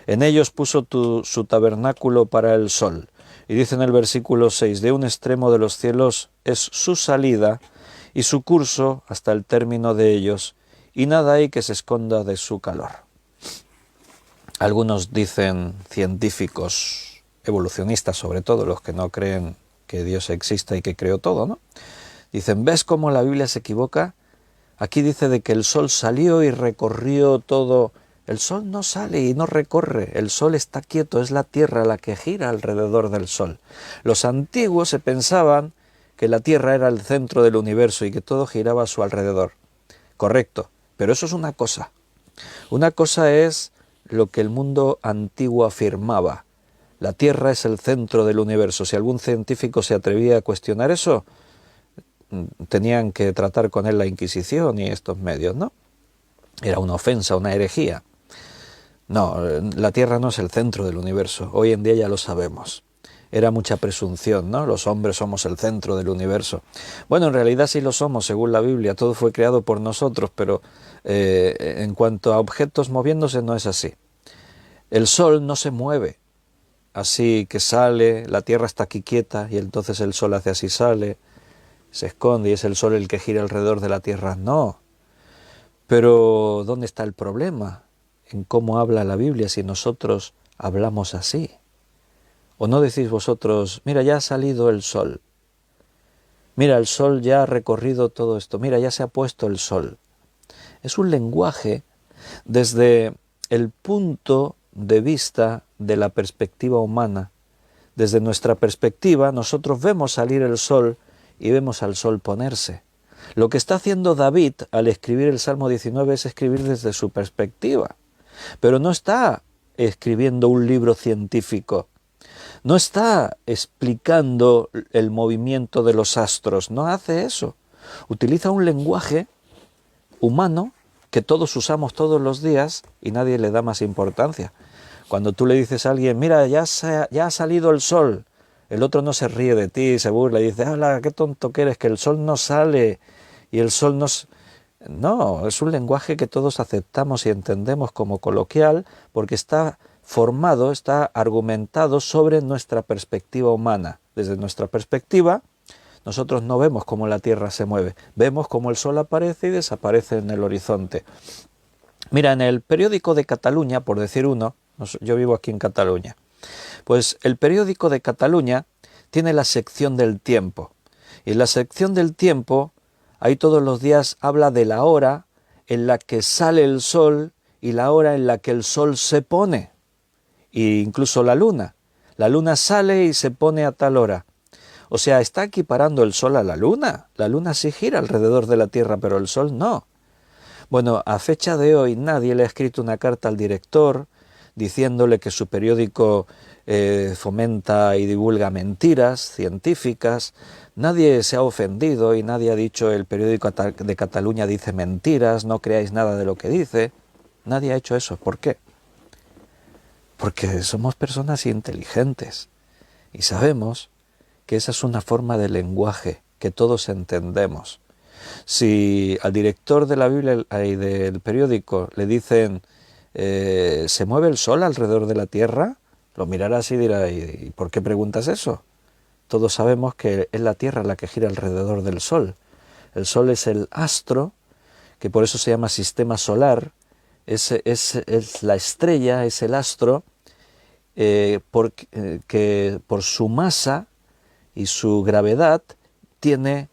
En ellos puso su tabernáculo para el sol. Y dice en el versículo 6, de un extremo de los cielos es su salida y su curso hasta el término de ellos, y nada hay que se esconda de su calor. Algunos dicen, científicos, evolucionistas sobre todo, los que no creen que Dios exista y que creó todo, ¿no? Dicen, ¿ves cómo la Biblia se equivoca? Aquí dice de que el sol salió y recorrió todo. El sol no sale y no recorre, el sol está quieto, es la tierra la que gira alrededor del sol. Los antiguos se pensaban que la tierra era el centro del universo y que todo giraba a su alrededor. Correcto, pero eso es una cosa. Una cosa es lo que el mundo antiguo afirmaba. La tierra es el centro del universo. Si algún científico se atrevía a cuestionar eso, tenían que tratar con él la Inquisición y estos medios, ¿no? Era una ofensa, una herejía. No, la Tierra no es el centro del universo, hoy en día ya lo sabemos. Era mucha presunción, ¿no? Los hombres somos el centro del universo. Bueno, en realidad sí lo somos, según la Biblia, todo fue creado por nosotros, pero en cuanto a objetos moviéndose no es así. El sol no se mueve, así que sale, la Tierra está aquí quieta y entonces el sol hace así sale. se esconde y es el sol el que gira alrededor de la tierra. No. Pero ¿dónde está el problema? En cómo habla la Biblia si nosotros hablamos así. ¿O no decís vosotros, mira, ya ha salido el sol? Mira, el sol ya ha recorrido todo esto. Mira, ya se ha puesto el sol. Es un lenguaje desde el punto de vista de la perspectiva humana. Desde nuestra perspectiva, nosotros vemos salir el sol y vemos al sol ponerse. Lo que está haciendo David al escribir el Salmo 19 es escribir desde su perspectiva. Pero no está escribiendo un libro científico. No está explicando el movimiento de los astros. No hace eso. Utiliza un lenguaje humano que todos usamos todos los días y nadie le da más importancia. Cuando tú le dices a alguien, mira, ya ha salido el sol, el otro no se ríe de ti, se burla y dice, ¡hala, qué tonto que eres, que el sol no sale! Y el sol no... No, es un lenguaje que todos aceptamos y entendemos como coloquial porque está formado, está argumentado sobre nuestra perspectiva humana. Desde nuestra perspectiva, nosotros no vemos cómo la Tierra se mueve, vemos cómo el sol aparece y desaparece en el horizonte. Mira, en el periódico de Cataluña, por decir uno, yo vivo aquí en Cataluña, pues el periódico de Cataluña tiene la sección del tiempo. Y en la sección del tiempo, ahí todos los días habla de la hora en la que sale el sol y la hora en la que el sol se pone. E incluso la luna. La luna sale y se pone a tal hora. O sea, está equiparando el sol a la luna. La luna sí gira alrededor de la Tierra, pero el sol no. Bueno, a fecha de hoy nadie le ha escrito una carta al director diciéndole que su periódico fomenta y divulga mentiras científicas. Nadie se ha ofendido y nadie ha dicho el periódico de Cataluña dice mentiras, no creáis nada de lo que dice. Nadie ha hecho eso. ¿Por qué? Porque somos personas inteligentes y sabemos que esa es una forma de lenguaje que todos entendemos. Si al director de la Biblia y del periódico le dicen ¿se mueve el sol alrededor de la Tierra? Lo mirará así y dirá, ¿y por qué preguntas eso? Todos sabemos que es la Tierra la que gira alrededor del sol. El sol es el astro, que por eso se llama sistema solar, es la estrella, es el astro, que por su masa y su gravedad tiene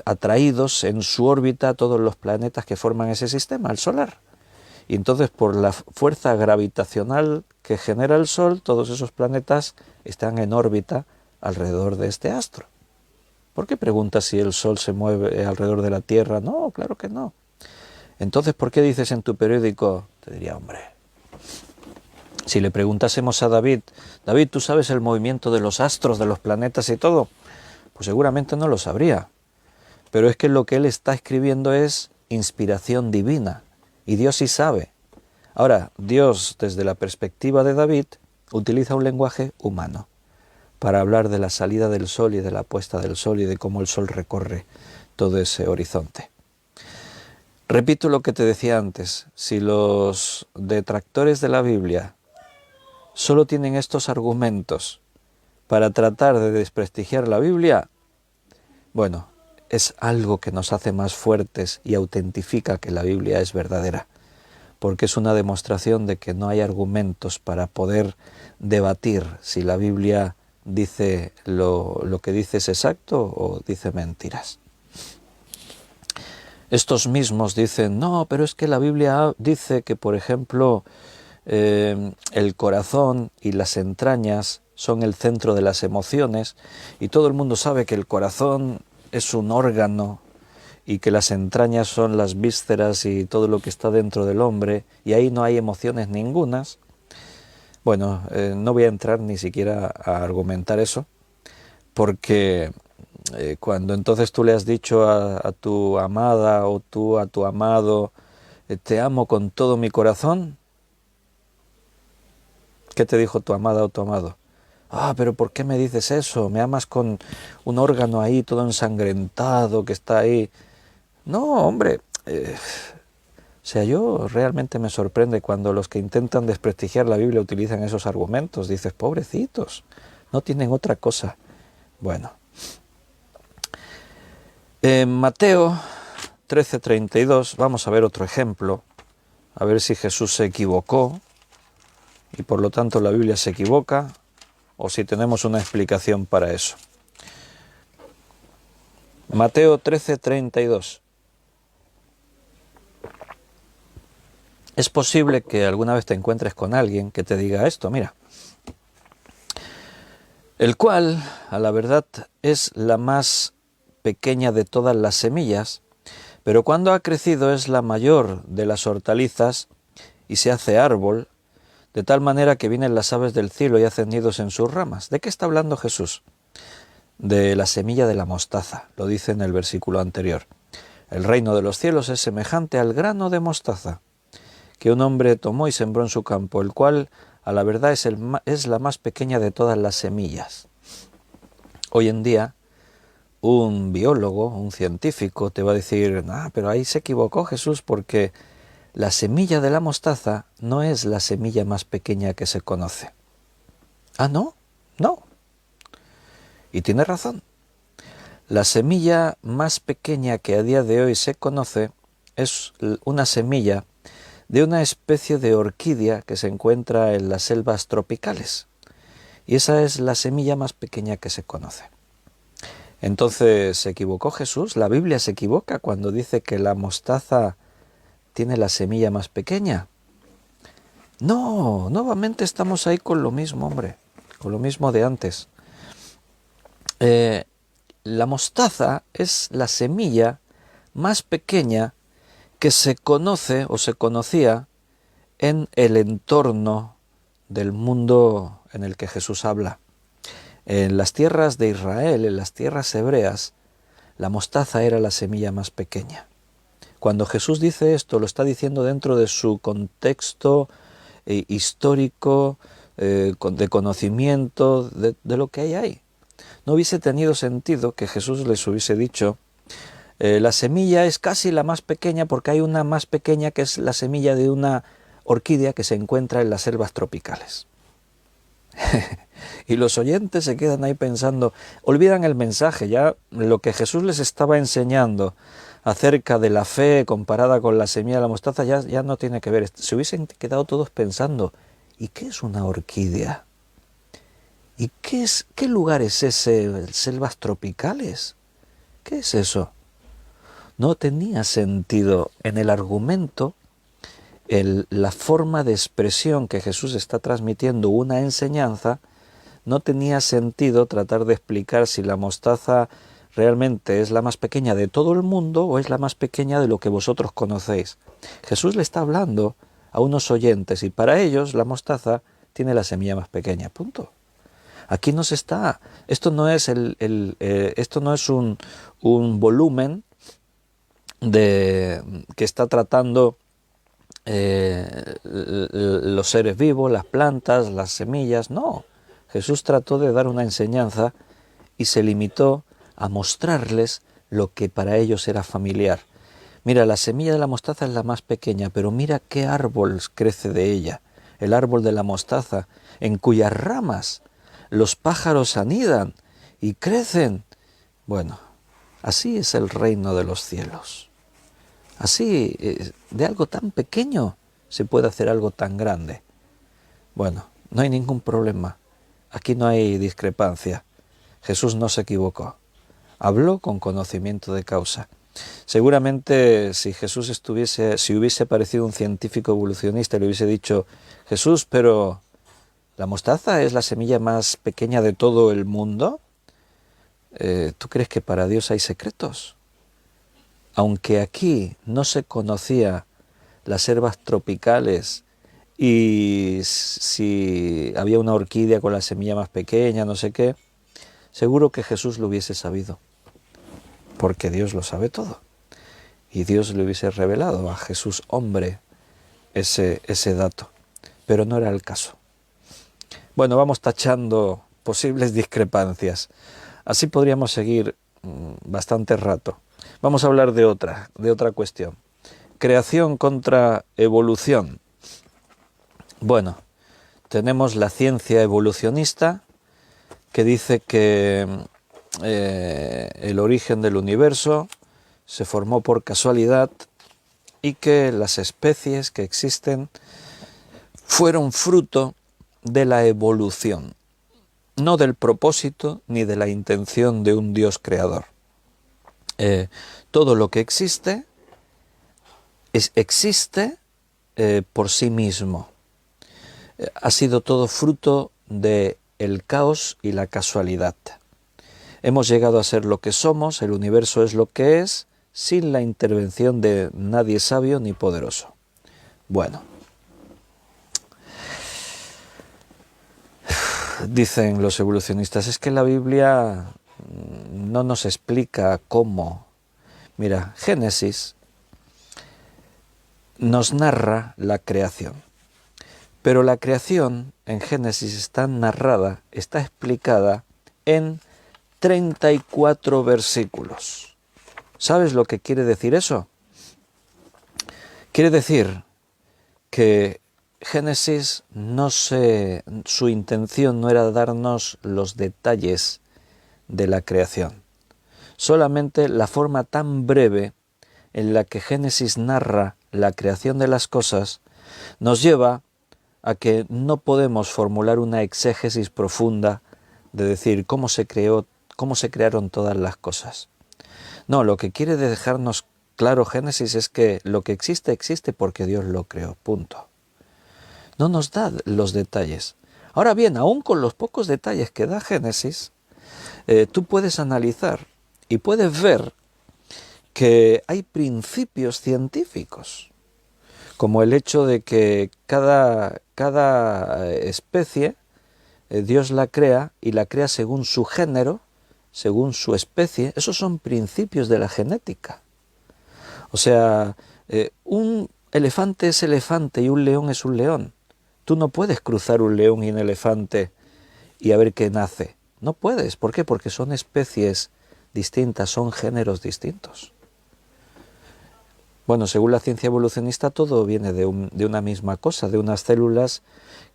atraídos en su órbita todos los planetas que forman ese sistema, el solar. Y entonces por la fuerza gravitacional que genera el Sol, todos esos planetas están en órbita alrededor de este astro. ¿Por qué preguntas si el Sol se mueve alrededor de la Tierra? No, claro que no. Entonces, ¿por qué dices en tu periódico? Te diría, hombre, si le preguntásemos a David, David, ¿tú sabes el movimiento de los astros, de los planetas y todo? Pues seguramente no lo sabría. Pero es que lo que él está escribiendo es inspiración divina. Y Dios sí sabe. Ahora, Dios, desde la perspectiva de David, utiliza un lenguaje humano para hablar de la salida del sol y de la puesta del sol y de cómo el sol recorre todo ese horizonte. Repito lo que te decía antes, si los detractores de la Biblia solo tienen estos argumentos para tratar de desprestigiar la Biblia, bueno, es algo que nos hace más fuertes y autentifica que la Biblia es verdadera, porque es una demostración de que no hay argumentos para poder debatir si la Biblia dice lo que dice es exacto o dice mentiras. Estos mismos dicen, no, pero es que la Biblia dice que, por ejemplo, el corazón y las entrañas son el centro de las emociones y todo el mundo sabe que el corazón es un órgano y que las entrañas son las vísceras y todo lo que está dentro del hombre y ahí no hay emociones ningunas. Bueno, no voy a entrar ni siquiera a argumentar eso porque cuando entonces tú le has dicho a tu amada o tú a tu amado te amo con todo mi corazón, ¿qué te dijo tu amada o tu amado? Pero ¿por qué me dices eso? ¿Me amas con un órgano ahí todo ensangrentado que está ahí? No, hombre, yo realmente me sorprende cuando los que intentan desprestigiar la Biblia utilizan esos argumentos. Dices, pobrecitos, no tienen otra cosa. Bueno, En Mateo 13:32 vamos a ver otro ejemplo, a ver si Jesús se equivocó y por lo tanto la Biblia se equivoca o si tenemos una explicación para eso. Mateo 13:32. Es posible que alguna vez te encuentres con alguien que te diga esto, mira, el cual, a la verdad, es la más pequeña de todas las semillas, pero cuando ha crecido es la mayor de las hortalizas y se hace árbol, de tal manera que vienen las aves del cielo y hacen nidos en sus ramas. ¿De qué está hablando Jesús? De la semilla de la mostaza, lo dice en el versículo anterior. El reino de los cielos es semejante al grano de mostaza que un hombre tomó y sembró en su campo, el cual a la verdad es la más pequeña de todas las semillas. Hoy en día, un biólogo, un científico, te va a decir, pero ahí se equivocó Jesús porque la semilla de la mostaza no es la semilla más pequeña que se conoce. ¿No? No. Y tiene razón. La semilla más pequeña que a día de hoy se conoce es una semilla de una especie de orquídea que se encuentra en las selvas tropicales. Y esa es la semilla más pequeña que se conoce. Entonces, ¿se equivocó Jesús? ¿La Biblia se equivoca cuando dice que la mostaza tiene la semilla más pequeña? No, nuevamente estamos ahí con lo mismo, hombre, con lo mismo de antes. La mostaza es la semilla más pequeña que se conoce o se conocía en el entorno del mundo en el que Jesús habla. En las tierras de Israel, en las tierras hebreas, la mostaza era la semilla más pequeña. Cuando Jesús dice esto, lo está diciendo dentro de su contexto histórico, de conocimiento de lo que hay ahí. No hubiese tenido sentido que Jesús les hubiese dicho, la semilla es casi la más pequeña porque hay una más pequeña que es la semilla de una orquídea que se encuentra en las selvas tropicales. Y los oyentes se quedan ahí pensando, olvidan el mensaje, ya lo que Jesús les estaba enseñando acerca de la fe comparada con la semilla de la mostaza ya no tiene que ver. Se hubiesen quedado todos pensando, ¿y qué es una orquídea? ¿Y qué lugar es ese? ¿Selvas tropicales? ¿Qué es eso? No tenía sentido en el argumento, la forma de expresión que Jesús está transmitiendo una enseñanza, no tenía sentido tratar de explicar si la mostaza realmente es la más pequeña de todo el mundo o es la más pequeña de lo que vosotros conocéis. Jesús le está hablando a unos oyentes y para ellos la mostaza tiene la semilla más pequeña, punto. Aquí no se está, esto no es un volumen que está tratando los seres vivos, las plantas, las semillas, no. Jesús trató de dar una enseñanza y se limitó a mostrarles lo que para ellos era familiar. Mira, la semilla de la mostaza es la más pequeña, pero mira qué árbol crece de ella, el árbol de la mostaza, en cuyas ramas los pájaros anidan y crecen. Bueno, así es el reino de los cielos. Así, de algo tan pequeño se puede hacer algo tan grande. Bueno, no hay ningún problema. Aquí no hay discrepancia. Jesús no se equivocó. Habló con conocimiento de causa. Seguramente si Jesús si hubiese parecido un científico evolucionista y le hubiese dicho, Jesús, pero ¿la mostaza es la semilla más pequeña de todo el mundo? ¿Tú crees que para Dios hay secretos? Aunque aquí no se conocía las selvas tropicales y si había una orquídea con la semilla más pequeña, no sé qué, seguro que Jesús lo hubiese sabido, porque Dios lo sabe todo. Y Dios le hubiese revelado a Jesús, hombre, ese dato. Pero no era el caso. Bueno, vamos tachando posibles discrepancias. Así podríamos seguir bastante rato. Vamos a hablar de otra cuestión. Creación contra evolución. Bueno, tenemos la ciencia evolucionista que dice que el origen del universo se formó por casualidad y que las especies que existen fueron fruto de la evolución, no del propósito ni de la intención de un Dios creador. Todo lo que existe existe por sí mismo. Ha sido todo fruto del caos y la casualidad. Hemos llegado a ser lo que somos, el universo es lo que es, sin la intervención de nadie sabio ni poderoso. Bueno, dicen los evolucionistas, es que la Biblia no nos explica cómo. Mira, Génesis nos narra la creación, pero la creación en Génesis está narrada, está explicada en 34 versículos. ¿Sabes lo que quiere decir eso? Quiere decir que Génesis su intención no era darnos los detalles de la creación. Solamente la forma tan breve en la que Génesis narra la creación de las cosas nos lleva a que no podemos formular una exégesis profunda de decir cómo se crearon todas las cosas. No, lo que quiere dejarnos claro Génesis es que lo que existe, existe porque Dios lo creó, punto. No nos da los detalles. Ahora bien, aún con los pocos detalles que da Génesis, tú puedes analizar y puedes ver que hay principios científicos, como el hecho de que cada especie Dios la crea y la crea según su género, según su especie. Esos son principios de la genética. O sea, un elefante es elefante y un león es un león. Tú no puedes cruzar un león y un elefante y a ver qué nace. No puedes. ¿Por qué? Porque son especies distintas, son géneros distintos. Bueno, según la ciencia evolucionista todo viene de una misma cosa, de unas células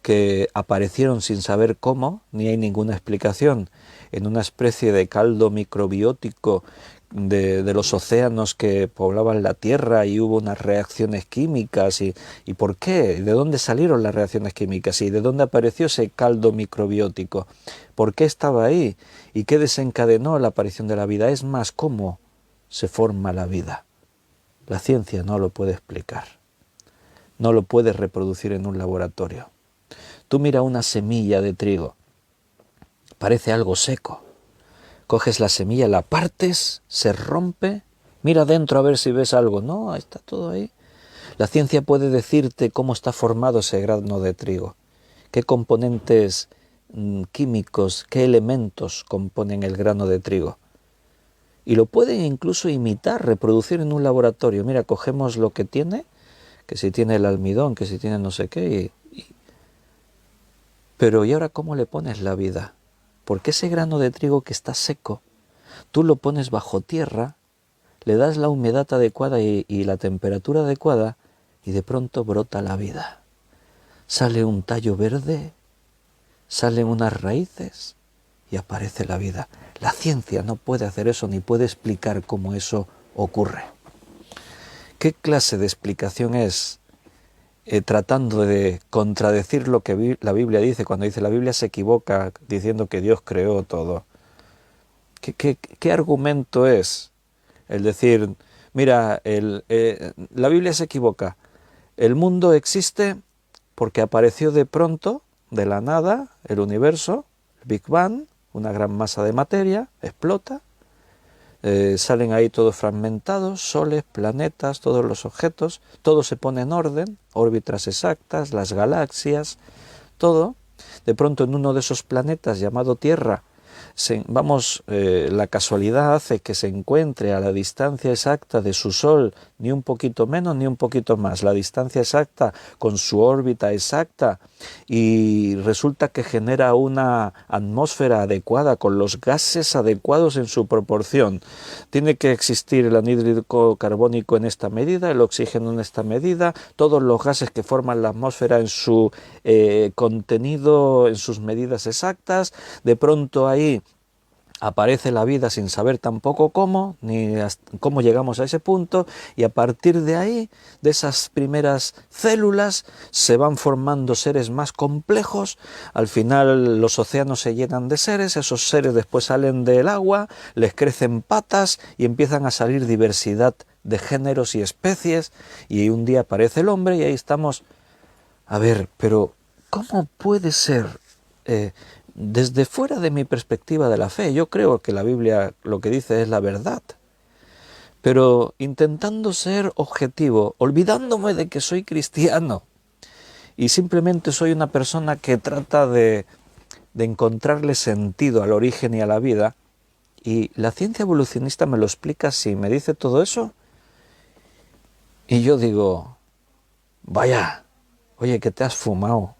que aparecieron sin saber cómo, ni hay ninguna explicación, en una especie de caldo microbiótico de los océanos que poblaban la Tierra y hubo unas reacciones químicas. ¿Y por qué? ¿De dónde salieron las reacciones químicas? ¿Y de dónde apareció ese caldo microbiótico? ¿Por qué estaba ahí? ¿Y qué desencadenó la aparición de la vida? Es más, ¿cómo se forma la vida? La ciencia no lo puede explicar, no lo puede reproducir en un laboratorio. Tú mira una semilla de trigo, parece algo seco. Coges la semilla, la partes, se rompe, mira dentro a ver si ves algo. No, está todo ahí. La ciencia puede decirte cómo está formado ese grano de trigo, qué componentes químicos, qué elementos componen el grano de trigo. Y lo pueden incluso imitar, reproducir en un laboratorio. Mira, cogemos lo que tiene, que si tiene el almidón, que si tiene no sé qué. Pero ¿y ahora cómo le pones la vida? Porque ese grano de trigo que está seco, tú lo pones bajo tierra, le das la humedad adecuada y la temperatura adecuada y de pronto brota la vida. Sale un tallo verde, salen unas raíces y aparece la vida. La ciencia no puede hacer eso ni puede explicar cómo eso ocurre. ¿Qué clase de explicación es tratando de contradecir lo que la Biblia dice, cuando dice la Biblia se equivoca diciendo que Dios creó todo? ¿Qué argumento es el decir, mira, la Biblia se equivoca, el mundo existe porque apareció de pronto, de la nada, el universo, el Big Bang, una gran masa de materia, explota, salen ahí todos fragmentados, soles, planetas, todos los objetos, todo se pone en orden, órbitas exactas, las galaxias, todo. De pronto en uno de esos planetas llamado Tierra, la casualidad hace que se encuentre a la distancia exacta de su Sol, ni un poquito menos ni un poquito más, la distancia exacta con su órbita exacta, y resulta que genera una atmósfera adecuada con los gases adecuados en su proporción. Tiene que existir el anhídrido carbónico en esta medida, el oxígeno en esta medida, todos los gases que forman la atmósfera en su contenido, en sus medidas exactas. De pronto ahí aparece la vida sin saber tampoco cómo, ni cómo llegamos a ese punto, y a partir de ahí, de esas primeras células, se van formando seres más complejos. Al final los océanos se llenan de seres, esos seres después salen del agua, les crecen patas y empiezan a salir diversidad de géneros y especies, y un día aparece el hombre y ahí estamos. A ver, pero ¿cómo puede ser? Desde fuera de mi perspectiva de la fe, yo creo que la Biblia lo que dice es la verdad, pero intentando ser objetivo, olvidándome de que soy cristiano y simplemente soy una persona que trata de encontrarle sentido al origen y a la vida, y la ciencia evolucionista me lo explica así, me dice todo eso, y yo digo, vaya, oye, que te has fumado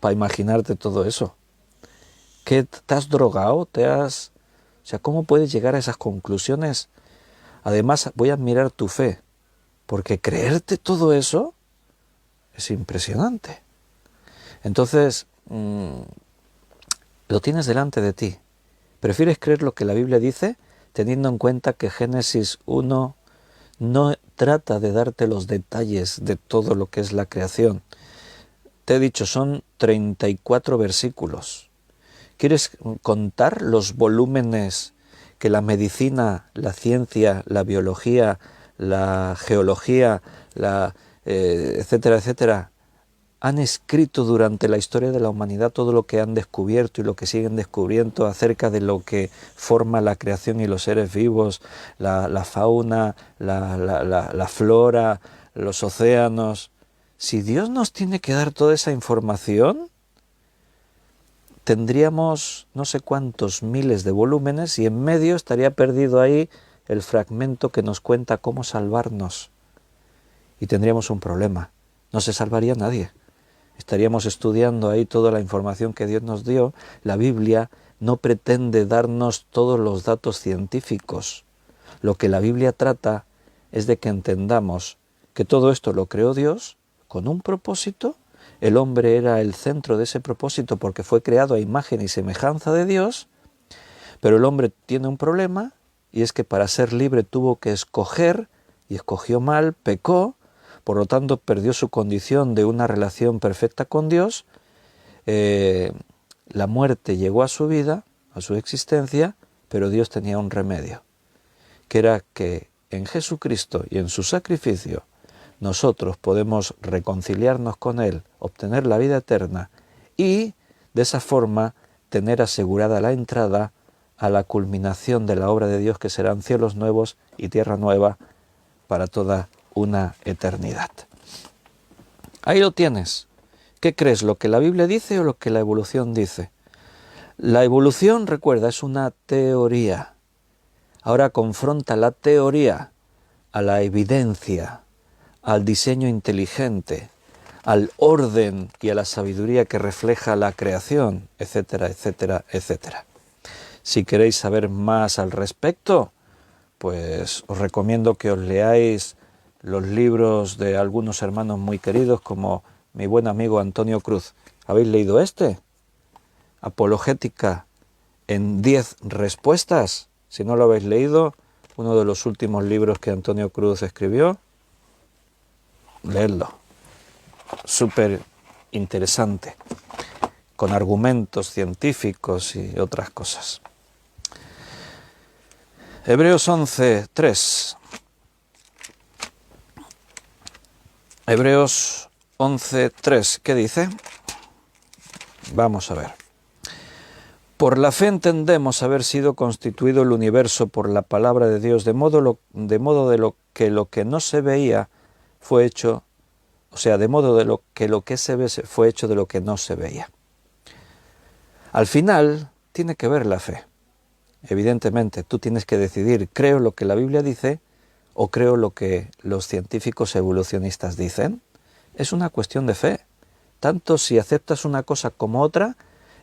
para imaginarte todo eso. ¿Qué te has drogado? O sea, ¿cómo puedes llegar a esas conclusiones? Además, voy a admirar tu fe, porque creerte todo eso es impresionante. Entonces, lo tienes delante de ti. ¿Prefieres creer lo que la Biblia dice, teniendo en cuenta que Génesis 1 no trata de darte los detalles de todo lo que es la creación? Te he dicho, son 34 versículos. ¿Quieres contar los volúmenes que la medicina, la ciencia, la biología, la geología, etcétera, etcétera, han escrito durante la historia de la humanidad, todo lo que han descubierto y lo que siguen descubriendo acerca de lo que forma la creación y los seres vivos, la fauna, la flora, los océanos? Si Dios nos tiene que dar toda esa información, tendríamos no sé cuántos miles de volúmenes y en medio estaría perdido ahí el fragmento que nos cuenta cómo salvarnos. Y tendríamos un problema. No se salvaría nadie. Estaríamos estudiando ahí toda la información que Dios nos dio. La Biblia no pretende darnos todos los datos científicos. Lo que la Biblia trata es de que entendamos que todo esto lo creó Dios con un propósito. El hombre era el centro de ese propósito porque fue creado a imagen y semejanza de Dios, pero el hombre tiene un problema, y es que para ser libre tuvo que escoger, y escogió mal, pecó, por lo tanto perdió su condición de una relación perfecta con Dios. La muerte llegó a su vida, a su existencia, pero Dios tenía un remedio, que era que en Jesucristo y en su sacrificio nosotros podemos reconciliarnos con Él, obtener la vida eterna y de esa forma tener asegurada la entrada a la culminación de la obra de Dios, que serán cielos nuevos y tierra nueva para toda una eternidad. Ahí lo tienes. ¿Qué crees? ¿Lo que la Biblia dice o lo que la evolución dice? La evolución, recuerda, es una teoría. Ahora confronta la teoría a la evidencia, al diseño inteligente, al orden y a la sabiduría que refleja la creación, etcétera, etcétera, etcétera. Si queréis saber más al respecto, pues os recomiendo que os leáis los libros de algunos hermanos muy queridos, como mi buen amigo Antonio Cruz. ¿Habéis leído este? Apologética en 10 respuestas. Si no lo habéis leído, uno de los últimos libros que Antonio Cruz escribió, leedlo. Súper interesante, con argumentos científicos y otras cosas. Hebreos 11:3. Hebreos 11:3, ¿qué dice? Vamos a ver. Por la fe entendemos haber sido constituido el universo por la palabra de Dios, de modo que lo que no se veía fue hecho, o sea, de modo de lo que se ve fue hecho de lo que no se veía. Al final tiene que ver la fe. Evidentemente, tú tienes que decidir, ¿creo lo que la Biblia dice o creo lo que los científicos evolucionistas dicen? Es una cuestión de fe. Tanto si aceptas una cosa como otra,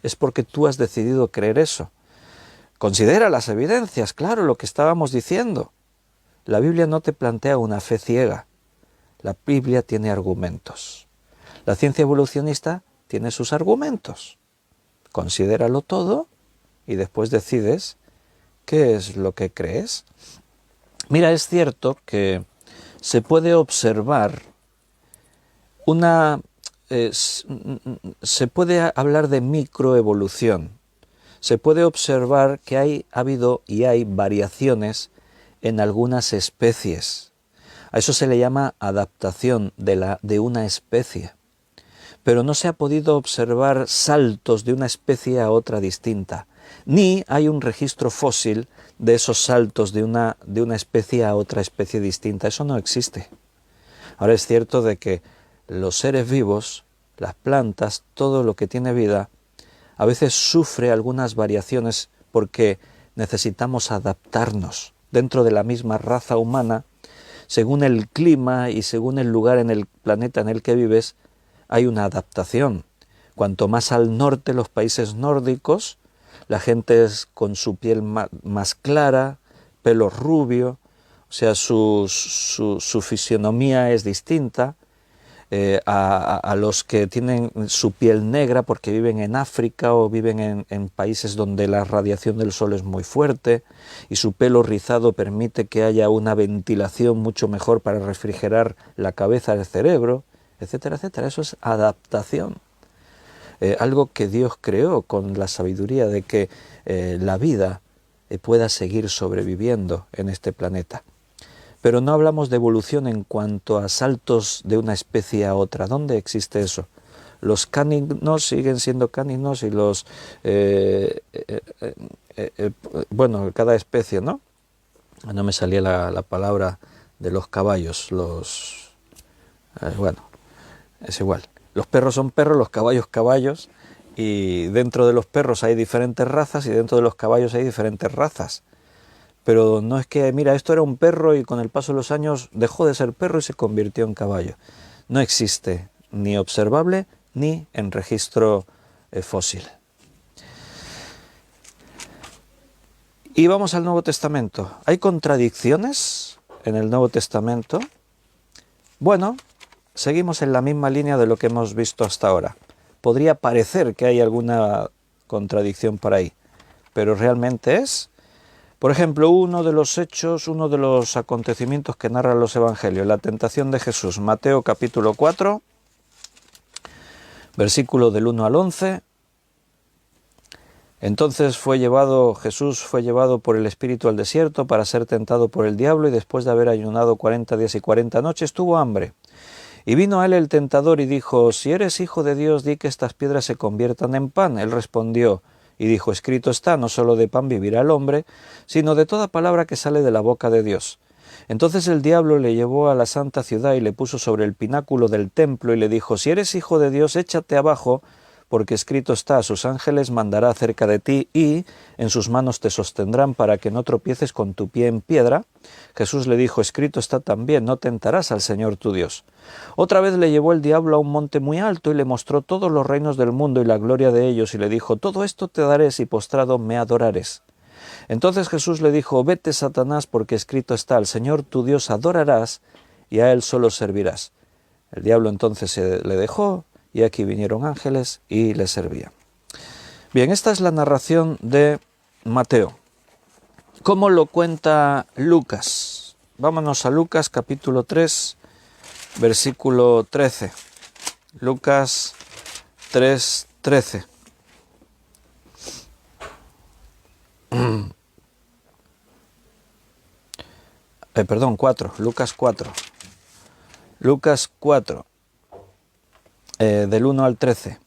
es porque tú has decidido creer eso. Considera las evidencias, claro, lo que estábamos diciendo. La Biblia no te plantea una fe ciega. La Biblia tiene argumentos. La ciencia evolucionista tiene sus argumentos. Considéralo todo y después decides ¿Qué es lo que crees? Mira, es cierto que se puede observar se puede hablar de microevolución. Se puede observar que ha habido y hay variaciones en algunas especies. A eso se le llama adaptación de una especie. Pero no se ha podido observar saltos de una especie a otra distinta, ni hay un registro fósil de esos saltos de una especie a otra especie distinta. Eso no existe. Ahora es cierto de que los seres vivos, las plantas, todo lo que tiene vida, a veces sufre algunas variaciones porque necesitamos adaptarnos. Dentro de la misma raza humana, según el clima y según el lugar en el planeta en el que vives, hay una adaptación. Cuanto más al norte, los países nórdicos, la gente es con su piel más clara, pelo rubio, o sea, su fisionomía es distinta a los que tienen su piel negra porque viven en África o viven en países donde la radiación del sol es muy fuerte y su pelo rizado permite que haya una ventilación mucho mejor para refrigerar la cabeza del cerebro, etcétera, etcétera. Eso es adaptación. Algo que Dios creó con la sabiduría de que la vida pueda seguir sobreviviendo en este planeta. Pero no hablamos de evolución en cuanto a saltos de una especie a otra. ¿Dónde existe eso? Los cáninos siguen siendo cáninos y bueno, cada especie, ¿no? No me salía la palabra de los caballos, bueno, es igual. Los perros son perros, los caballos caballos, y dentro de los perros hay diferentes razas y dentro de los caballos hay diferentes razas. Pero no es que, mira, esto era un perro y con el paso de los años dejó de ser perro y se convirtió en caballo. No existe ni observable ni en registro fósil. Y vamos al Nuevo Testamento. ¿Hay contradicciones en el Nuevo Testamento? Bueno, seguimos en la misma línea de lo que hemos visto hasta ahora. Podría parecer que hay alguna contradicción por ahí, pero realmente es... Por ejemplo, uno de los acontecimientos que narran los evangelios, la tentación de Jesús, Mateo capítulo 4, versículo del 1 al 11. Entonces Jesús fue llevado por el Espíritu al desierto para ser tentado por el diablo, y después de haber ayunado 40 días y 40 noches tuvo hambre. Y vino a él el tentador y dijo: si eres hijo de Dios, di que estas piedras se conviertan en pan. Él respondió y dijo: escrito está, no solo de pan vivirá el hombre, sino de toda palabra que sale de la boca de Dios. Entonces el diablo le llevó a la santa ciudad y le puso sobre el pináculo del templo y le dijo: si eres hijo de Dios, échate abajo, porque escrito está, a sus ángeles mandará cerca de ti y en sus manos te sostendrán para que no tropieces con tu pie en piedra. Jesús le dijo: escrito está también, no tentarás al Señor tu Dios. Otra vez le llevó el diablo a un monte muy alto y le mostró todos los reinos del mundo y la gloria de ellos, y le dijo: todo esto te daré si postrado me adorares. Entonces Jesús le dijo: vete, Satanás, porque escrito está, al Señor tu Dios adorarás y a él solo servirás. El diablo entonces le dejó, y aquí vinieron ángeles y le servían. Bien, esta es la narración de Mateo. ¿Cómo lo cuenta Lucas? Vámonos a Lucas capítulo 3, versículo 13. Lucas 3, 13. Perdón, 4. Lucas 4. Lucas 4. Del 1 al 13.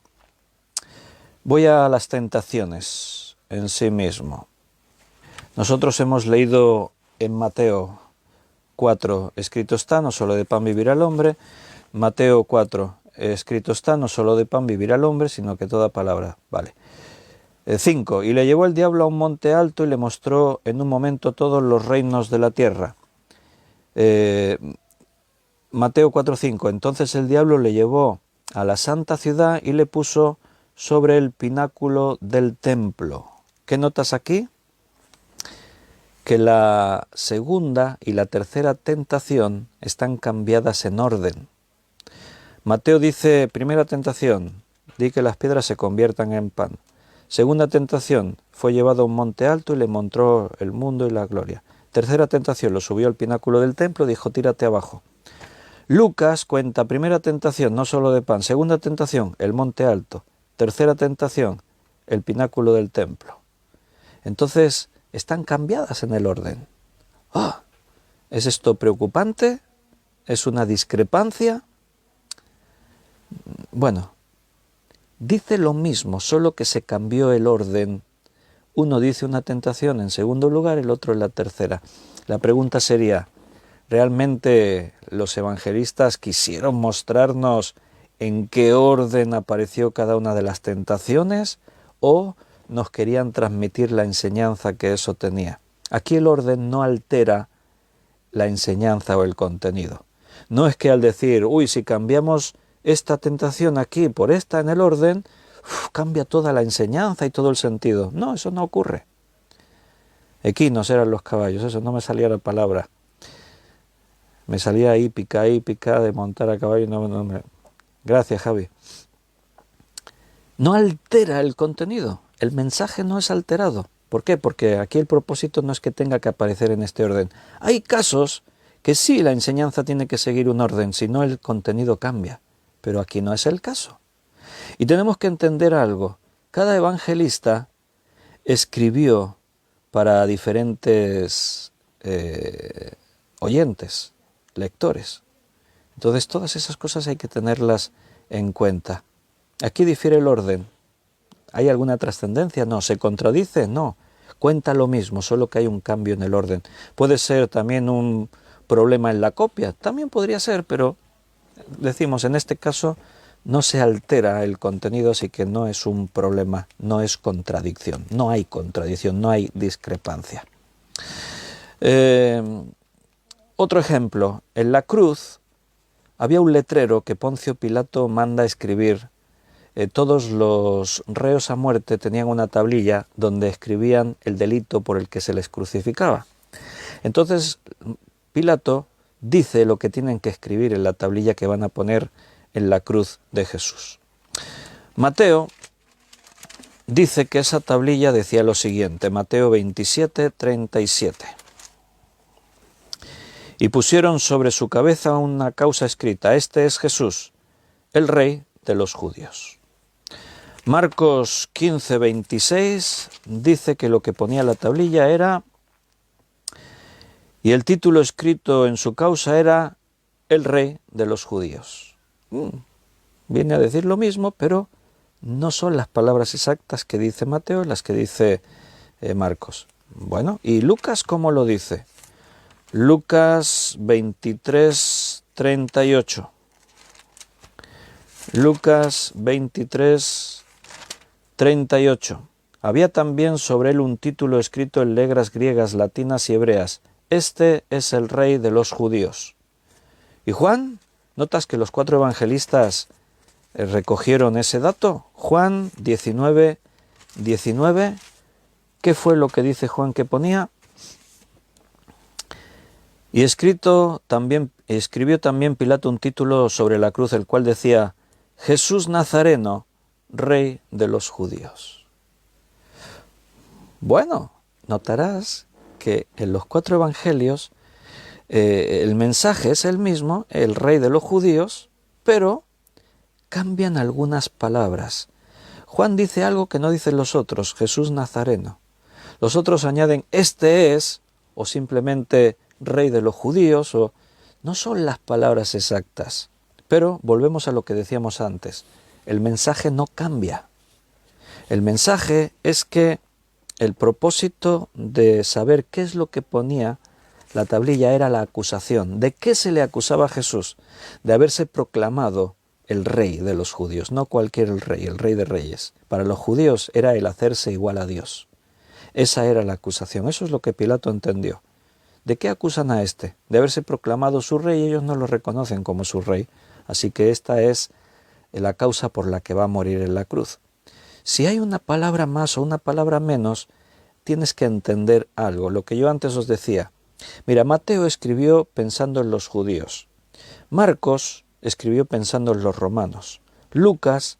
Voy a las tentaciones en sí mismo. Nosotros hemos leído en Mateo 4, escrito está, no solo de pan vivirá el hombre. Mateo 4, escrito está, no solo de pan vivirá el hombre, sino que toda palabra. Vale. 5. Y le llevó el diablo a un monte alto y le mostró en un momento todos los reinos de la tierra. Mateo 4, 5. Entonces el diablo le llevó a la santa ciudad y le puso sobre el pináculo del templo. ¿Qué notas aquí? Que la segunda y la tercera tentación están cambiadas en orden. Mateo dice: primera tentación, di que las piedras se conviertan en pan. Segunda tentación, fue llevado a un monte alto y le mostró el mundo y la gloria. Tercera tentación, lo subió al pináculo del templo, dijo, tírate abajo. Lucas cuenta, primera tentación, no solo de pan. Segunda tentación, el monte alto. Tercera tentación, el pináculo del templo. Entonces, están cambiadas en el orden. ¡Ah! ¿Es esto preocupante? ¿Es una discrepancia? Bueno, dice lo mismo, solo que se cambió el orden. Uno dice una tentación en segundo lugar, el otro en la tercera. La pregunta sería, ¿realmente los evangelistas quisieron mostrarnos en qué orden apareció cada una de las tentaciones o nos querían transmitir la enseñanza que eso tenía? Aquí el orden no altera la enseñanza o el contenido. No es que al decir, uy, si cambiamos esta tentación aquí por esta en el orden, cambia toda la enseñanza y todo el sentido. No, eso no ocurre. Equinos eran los caballos, eso no me salía la palabra. Me salía hípica de montar a caballo. No. Gracias, Javi. No altera el contenido, el mensaje no es alterado. ¿Por qué? Porque aquí el propósito no es que tenga que aparecer en este orden. Hay casos que sí, la enseñanza tiene que seguir un orden, si no el contenido cambia. Pero aquí no es el caso. Y tenemos que entender algo. Cada evangelista escribió para diferentes oyentes, lectores. Entonces todas esas cosas hay que tenerlas en cuenta. Aquí difiere el orden. ¿Hay alguna trascendencia? No. ¿Se contradice? No. Cuenta lo mismo, solo que hay un cambio en el orden. Puede ser también un problema en la copia. También podría ser, pero decimos, en este caso no se altera el contenido, así que no es un problema, no es contradicción. No hay contradicción, no hay discrepancia. Otro ejemplo, en la cruz había un letrero que Poncio Pilato manda escribir. Todos los reos a muerte tenían una tablilla donde escribían el delito por el que se les crucificaba. Entonces Pilato dice lo que tienen que escribir en la tablilla que van a poner en la cruz de Jesús. Mateo dice que esa tablilla decía lo siguiente, Mateo 27, 37. Y pusieron sobre su cabeza una causa escrita, este es Jesús, el Rey de los judíos. Marcos 15, 26 dice que lo que ponía la tablilla era, y el título escrito en su causa era, el Rey de los judíos. Viene a decir lo mismo, pero no son las palabras exactas que dice Mateo, las que dice Marcos. Bueno, ¿y Lucas cómo lo dice? Lucas 23, 38. Lucas 23, 38. Había también sobre él un título escrito en letras griegas, latinas y hebreas. Este es el Rey de los judíos. ¿Y Juan? ¿Notas que los 4 evangelistas recogieron ese dato? Juan 19, 19. ¿Qué fue lo que dice Juan que ponía? Y escribió también Pilato un título sobre la cruz, el cual decía, Jesús Nazareno, Rey de los judíos. Bueno, notarás que en los 4 evangelios el mensaje es el mismo, el Rey de los judíos, pero cambian algunas palabras. Juan dice algo que no dicen los otros, Jesús Nazareno. Los otros añaden, este es, o simplemente Rey de los judíos, o no son las palabras exactas. Pero volvemos a lo que decíamos antes, el mensaje no cambia. El mensaje es que el propósito de saber qué es lo que ponía la tablilla era la acusación. ¿De qué se le acusaba a Jesús? De haberse proclamado el Rey de los judíos, no cualquier rey, el Rey de Reyes. Para los judíos era el hacerse igual a Dios. Esa era la acusación, eso es lo que Pilato entendió. ¿De qué acusan a este? De haberse proclamado su rey y ellos no lo reconocen como su rey. Así que esta es la causa por la que va a morir en la cruz. Si hay una palabra más o una palabra menos, tienes que entender algo, lo que yo antes os decía. Mira, Mateo escribió pensando en los judíos. Marcos escribió pensando en los romanos. Lucas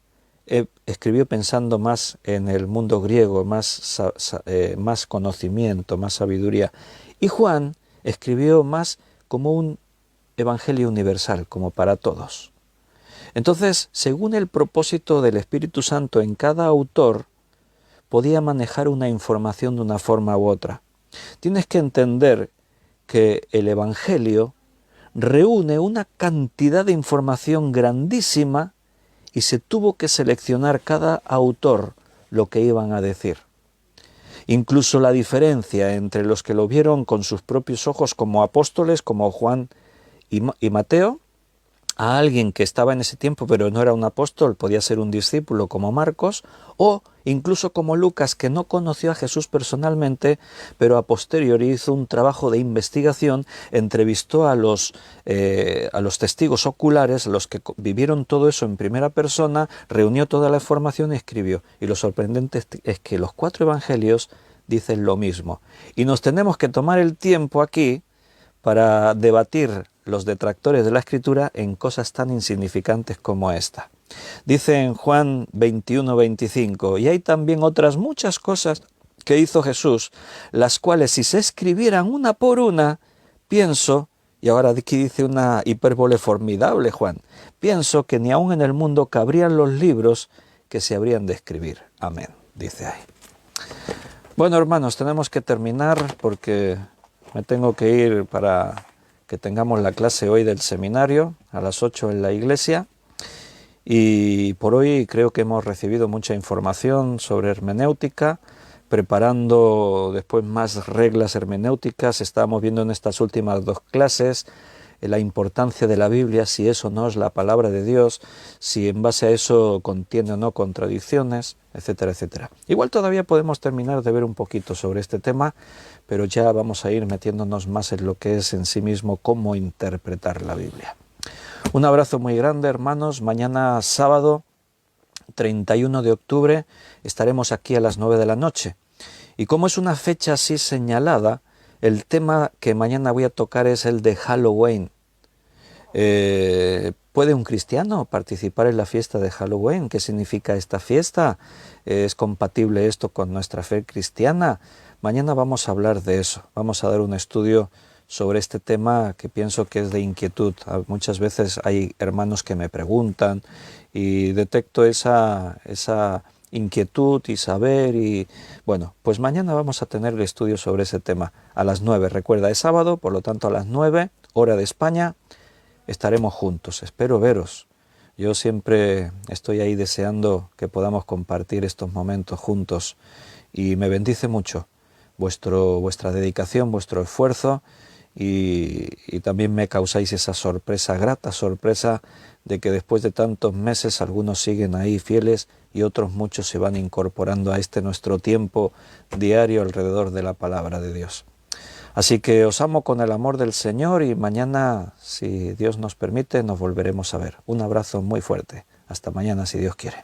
escribió pensando más en el mundo griego, más conocimiento, más sabiduría. Y Juan escribió más como un evangelio universal, como para todos. Entonces, según el propósito del Espíritu Santo en cada autor, podía manejar una información de una forma u otra. Tienes que entender que el Evangelio reúne una cantidad de información grandísima y se tuvo que seleccionar cada autor lo que iban a decir. Incluso la diferencia entre los que lo vieron con sus propios ojos como apóstoles, como Juan y Mateo, a alguien que estaba en ese tiempo pero no era un apóstol, podía ser un discípulo como Marcos, o incluso como Lucas, que no conoció a Jesús personalmente, pero a posteriori hizo un trabajo de investigación, entrevistó a los testigos oculares, los que vivieron todo eso en primera persona, reunió toda la información y escribió. Y lo sorprendente es que los 4 evangelios dicen lo mismo. Y nos tenemos que tomar el tiempo aquí para debatir los detractores de la Escritura en cosas tan insignificantes como esta. Dice en Juan 21:25, y hay también otras muchas cosas que hizo Jesús, las cuales si se escribieran una por una, pienso, y ahora aquí dice una hipérbole formidable Juan, pienso que ni aun en el mundo cabrían los libros que se habrían de escribir. Amén, dice ahí. Bueno, hermanos, tenemos que terminar porque me tengo que ir para que tengamos la clase hoy del seminario a las 8 en la iglesia. Y por hoy creo que hemos recibido mucha información sobre hermenéutica, preparando después más reglas hermenéuticas. Estábamos viendo en estas últimas 2 clases la importancia de la Biblia, si eso no es la palabra de Dios, si en base a eso contiene o no contradicciones, etcétera, etcétera. Igual todavía podemos terminar de ver un poquito sobre este tema, pero ya vamos a ir metiéndonos más en lo que es en sí mismo cómo interpretar la Biblia. Un abrazo muy grande, hermanos. Mañana sábado 31 de octubre estaremos aquí a las 9 de la noche. Y como es una fecha así señalada, el tema que mañana voy a tocar es el de Halloween. ¿Puede un cristiano participar en la fiesta de Halloween? ¿Qué significa esta fiesta? ¿Es compatible esto con nuestra fe cristiana? Mañana vamos a hablar de eso. Vamos a dar un estudio sobre este tema que pienso que es de inquietud. Muchas veces hay hermanos que me preguntan y detecto esa inquietud y saber y bueno, pues mañana vamos a tener el estudio sobre ese tema a las 9. Recuerda, es sábado, por lo tanto a las 9, hora de España, estaremos juntos. Espero veros. Yo siempre estoy ahí deseando que podamos compartir estos momentos juntos y me bendice mucho vuestra dedicación, vuestro esfuerzo y también me causáis esa sorpresa, grata sorpresa de que después de tantos meses algunos siguen ahí fieles y otros muchos se van incorporando a este nuestro tiempo diario alrededor de la palabra de Dios. Así que os amo con el amor del Señor y mañana, si Dios nos permite, nos volveremos a ver. Un abrazo muy fuerte. Hasta mañana, si Dios quiere.